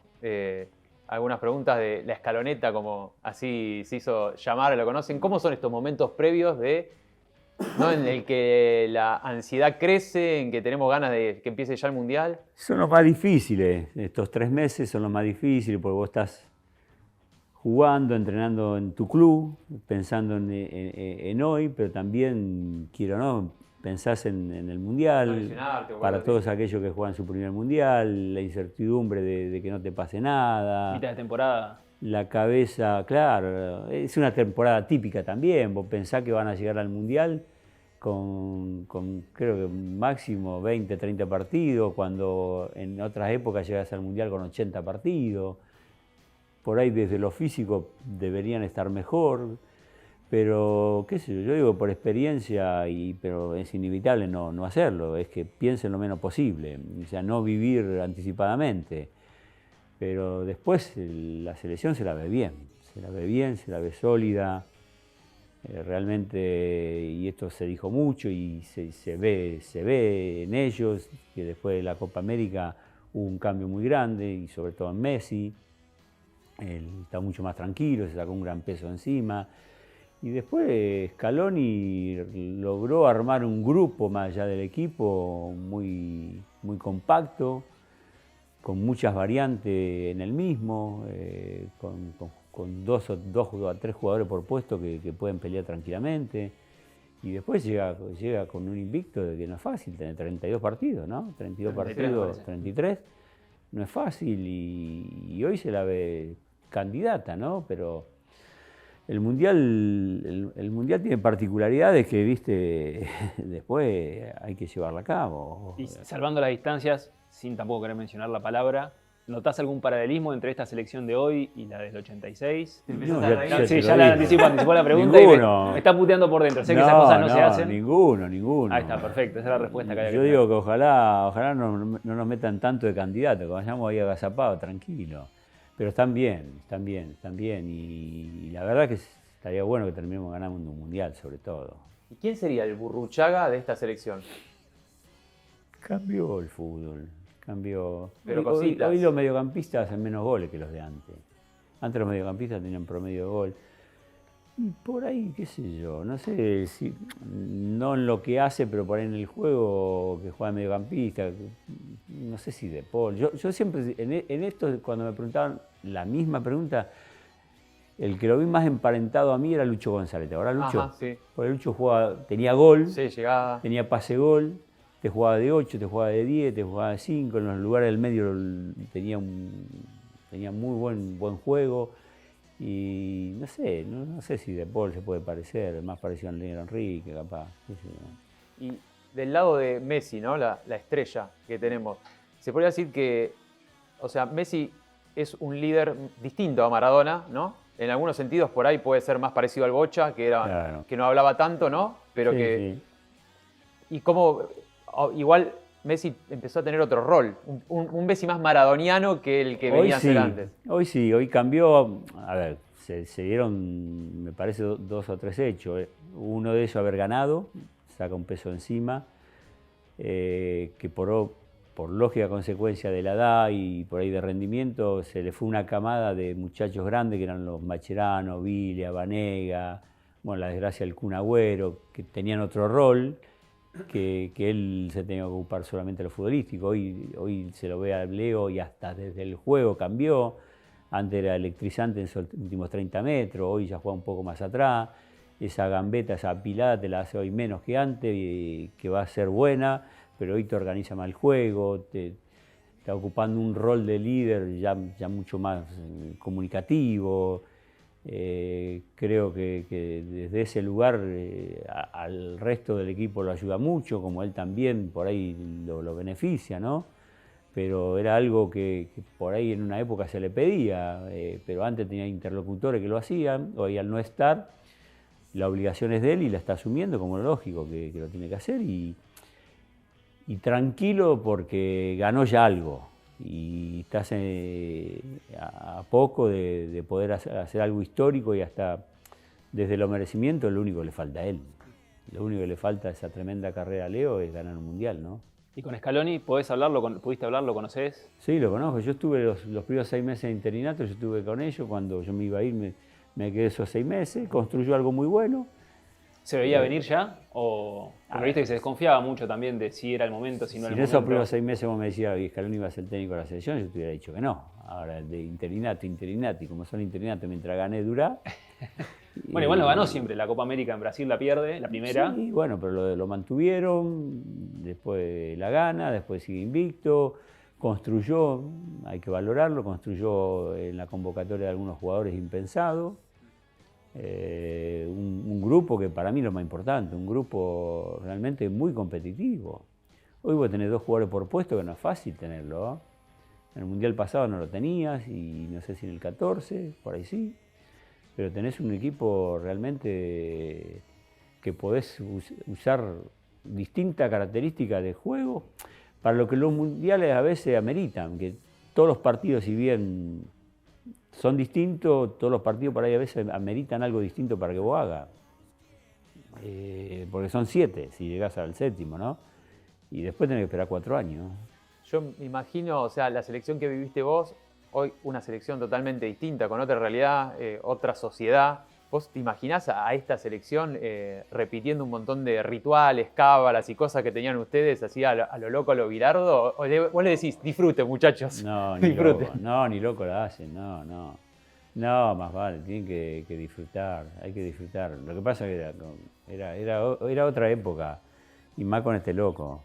Algunas preguntas de la escaloneta, como así se hizo llamar, lo conocen. ¿Cómo son estos momentos previos ¿no? en el que la ansiedad crece, en que tenemos ganas de que empiece ya el Mundial? Son los más difíciles, estos 3 meses son los más difíciles porque vos estás jugando, entrenando en tu club, pensando en hoy, pero también, quiero o no, pensás en el Mundial, para todos aquellos que juegan su primer Mundial, la incertidumbre de que no te pase nada. Mitad de temporada. La cabeza, claro, es una temporada típica también, vos pensás que van a llegar al Mundial con creo que máximo 20, 30 partidos, cuando en otras épocas llegas al Mundial con 80 partidos. Por ahí desde lo físico deberían estar mejor, pero qué sé yo digo por experiencia, pero es inevitable no hacerlo, es que piensen lo menos posible, o sea, no vivir anticipadamente. Pero después la selección se la ve bien, se la ve sólida, realmente, y esto se dijo mucho y se ve en ellos, que después de la Copa América hubo un cambio muy grande, y sobre todo en Messi. Él está mucho más tranquilo, se sacó un gran peso encima. Y después Scaloni logró armar un grupo más allá del equipo muy compacto, con muchas variantes en el mismo, con dos a tres jugadores por puesto que pueden pelear tranquilamente. Y después llega con un invicto de que no es fácil, tener 32 partidos, ¿no? 32 partidos, 33. No es fácil y hoy se la ve candidata, ¿no? Pero el Mundial tiene particularidades que, viste, después hay que llevarla a cabo. Y salvando las distancias, sin tampoco querer mencionar la palabra, ¿notás algún paralelismo entre esta selección de hoy y la del 86? No, ya la anticipó la pregunta. Ninguno. Y me está puteando por dentro. Sé que esas cosas no se hacen. Ninguno. Ahí está, perfecto. Esa es la respuesta que había que Yo tener. digo que ojalá no nos metan tanto de candidato, que vayamos ahí agazapados, tranquilos. Pero están bien. Y la verdad que estaría bueno que terminemos ganando un mundial, sobre todo. ¿Y quién sería el Burruchaga de esta selección? Cambió el fútbol. Pero hoy los mediocampistas hacen menos goles que los de antes. Antes los mediocampistas tenían promedio de gol. Y por ahí, qué sé yo, no sé, si, no en lo que hace, pero por ahí en el juego, que juega de mediocampista, no sé si de Paul. Yo siempre, en esto, cuando me preguntaban la misma pregunta, el que lo vi más emparentado a mí era Lucho González. Ahora Lucho, Ajá, sí. porque Lucho jugaba, tenía gol, Sí, llegada. tenía pase-gol, te jugaba de 8, te jugaba de 10, te jugaba de 5, en los lugares del medio tenía muy buen juego. Y no sé, no sé si De Paul se puede parecer, más parecido a Negro Enrique, capaz. Qué sé yo. Y del lado de Messi, ¿no? La estrella que tenemos. Se podría decir que, o sea, Messi es un líder distinto a Maradona, ¿no? En algunos sentidos por ahí puede ser más parecido al Bocha, Claro. que no hablaba tanto, ¿no? Pero Sí, que... sí. Y como igual Messi empezó a tener otro rol, un Messi más maradoniano que el que venía a ser antes. Hoy cambió. A ver, se dieron, me parece, 2 o 3 hechos. Uno de ellos haber ganado, saca un peso encima, que por lógica consecuencia de la edad y por ahí de rendimiento, se le fue una camada de muchachos grandes que eran los Mascherano, Villa, Banega, bueno, la desgracia del Kun Agüero, que tenían otro rol. Que él se tenía que ocupar solamente de lo futbolístico. Hoy se lo ve a Leo y hasta desde el juego cambió. Antes era electrizante en esos últimos 30 metros, hoy ya juega un poco más atrás. Esa gambeta, esa pilada te la hace hoy menos que antes, y que va a ser buena, pero hoy te organiza más el juego, te está ocupando un rol de líder ya mucho más comunicativo. Creo que desde ese lugar al resto del equipo lo ayuda mucho, como él también por ahí lo beneficia, ¿no? Pero era algo que por ahí en una época se le pedía, pero antes tenía interlocutores que lo hacían. Hoy al no estar, la obligación es de él y la está asumiendo como lógico que lo tiene que hacer, y tranquilo porque ganó ya algo. Y estás a poco de poder hacer algo histórico, y hasta desde los merecimientos lo único que le falta a él. Lo único que le falta a esa tremenda carrera a Leo es ganar un mundial, ¿no? ¿Y con Scaloni pudiste hablar, lo conocés? Sí, lo conozco. Yo estuve los primeros 6 meses de interinato, yo estuve con ellos. Cuando yo me iba a ir, me quedé esos 6 meses, construyó algo muy bueno. ¿Se veía venir ya? ¿O porque viste que se desconfiaba mucho también de si era el momento, si no era el Si en esos momento? primeros 6 meses vos me decías que Scaloni iba a ser técnico de la selección, yo te hubiera dicho que no. Ahora, de interinato, y como son interinatos, mientras gané durá. Bueno, igual no ganó siempre. La Copa América en Brasil la pierde, la primera. Sí, bueno, pero lo mantuvieron, después la gana, después sigue invicto, construyó, hay que valorarlo, construyó en la convocatoria de algunos jugadores impensados. Un grupo que para mí es lo más importante, un grupo realmente muy competitivo. Hoy vos tenés 2 jugadores por puesto, que no es fácil tenerlo, ¿eh? En el Mundial pasado no lo tenías, y no sé si en el 14, por ahí sí. Pero tenés un equipo realmente que podés usar distintas características de juego para lo que los mundiales a veces ameritan, que todos los partidos, si bien son distintos, todos los partidos por ahí a veces ameritan algo distinto para que vos hagas. Porque son 7, si llegás al 7º, ¿no? Y después tenés que esperar 4 años. Yo me imagino, o sea, la selección que viviste vos, hoy una selección totalmente distinta, con otra realidad, otra sociedad. ¿Vos te imaginás a esta selección repitiendo un montón de rituales, cábalas y cosas que tenían ustedes así a lo loco, a lo Bilardo? ¿O vos le decís, disfruten, muchachos? No, ni disfruten. loco, no, ni loco la hacen, no. No, más vale, tienen que disfrutar, hay que disfrutar. Lo que pasa es que era otra época, y más con este loco.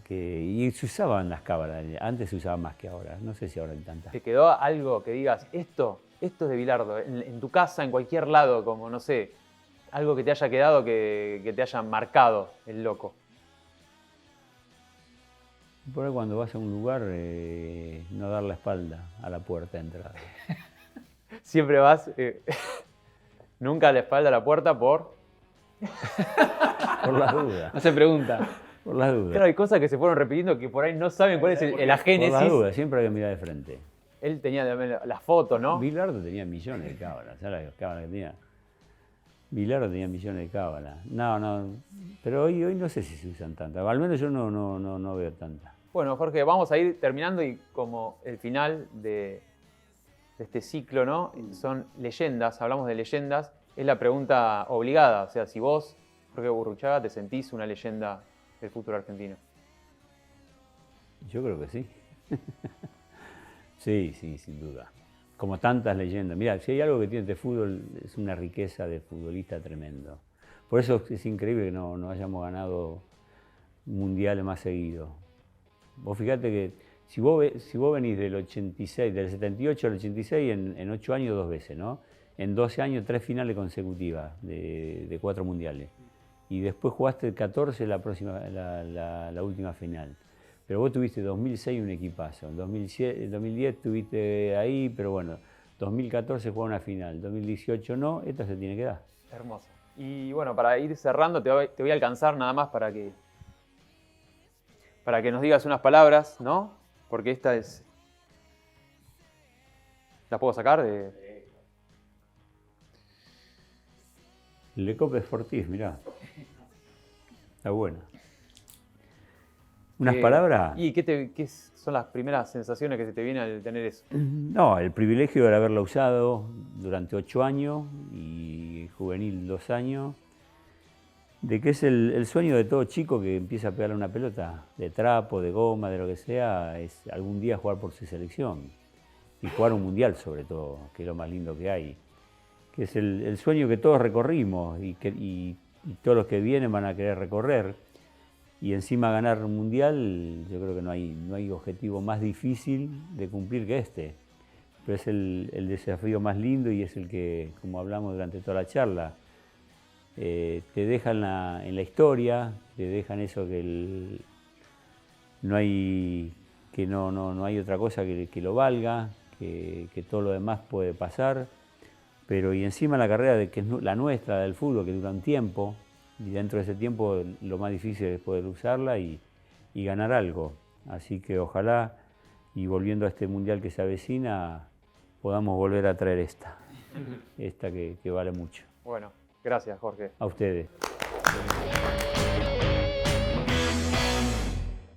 Y se usaban las cábalas, antes se usaban más que ahora, no sé si ahora hay tantas. ¿Te quedó algo que digas, esto es de Bilardo, en tu casa, en cualquier lado, como no sé, algo que te haya quedado, que te haya marcado el loco? Por ahí cuando vas a un lugar, no dar la espalda a la puerta de entrada. Siempre vas, nunca a la espalda a la puerta por Las dudas. No se pregunta. Por las dudas. Claro, hay cosas que se fueron repitiendo que por ahí no saben cuál es la Por génesis. las dudas, siempre hay que mirar de frente. Él tenía también las fotos, ¿no? Bilardo tenía millones de cábalas, ¿sabes las cábalas que tenía? Bilardo tenía millones de cábalas. No, pero hoy no sé si se usan tantas. Al menos yo no veo tantas. Bueno, Jorge, vamos a ir terminando, y como el final de este ciclo, ¿no? Son leyendas, hablamos de leyendas. es la pregunta obligada. O sea, si vos, Jorge Burruchaga, te sentís una leyenda del fútbol argentino. Yo creo que sí. Sí, sí, sin duda. Como tantas leyendas. Mira, si hay algo que tiene este fútbol, es una riqueza de futbolista tremendo. Por eso es increíble que no hayamos ganado mundiales más seguidos. Vos fíjate que si vos venís del 86, del 78 al 86, en 8 años 2 veces, ¿no? En 12 años 3 finales consecutivas de 4 mundiales. Y después jugaste 14 la última final. Pero vos tuviste 2006 un equipazo, en 2010 estuviste ahí, pero bueno, 2014 jugó una final, 2018 no, esta se tiene que dar. Hermoso. Y bueno, para ir cerrando, te voy a alcanzar nada más para que nos digas unas palabras, ¿no? Porque esta es... ¿La puedo sacar? Le Cope Sportif, mirá. Está buena. ¿Unas palabras? ¿Y qué son las primeras sensaciones que se te vienen al tener eso? No, el privilegio de haberla usado durante 8 años y juvenil 2 años, de que es el sueño de todo chico que empieza a pegarle una pelota de trapo, de goma, de lo que sea, es algún día jugar por su selección y jugar un mundial sobre todo, que es lo más lindo que hay, que es el sueño que todos recorrimos y todos los que vienen van a querer recorrer. Y encima ganar un mundial, yo creo que no hay objetivo más difícil de cumplir que este. Pero es el desafío más lindo y es el que, como hablamos durante toda la charla, te deja en la historia, te dejan eso que no hay otra cosa que lo valga, que todo lo demás puede pasar. Pero y encima la carrera que es la nuestra, del fútbol, que dura un tiempo, y dentro de ese tiempo lo más difícil es poder usarla y ganar algo. Así que ojalá, y volviendo a este mundial que se avecina, podamos volver a traer esta que vale mucho. Bueno, gracias, Jorge. A ustedes.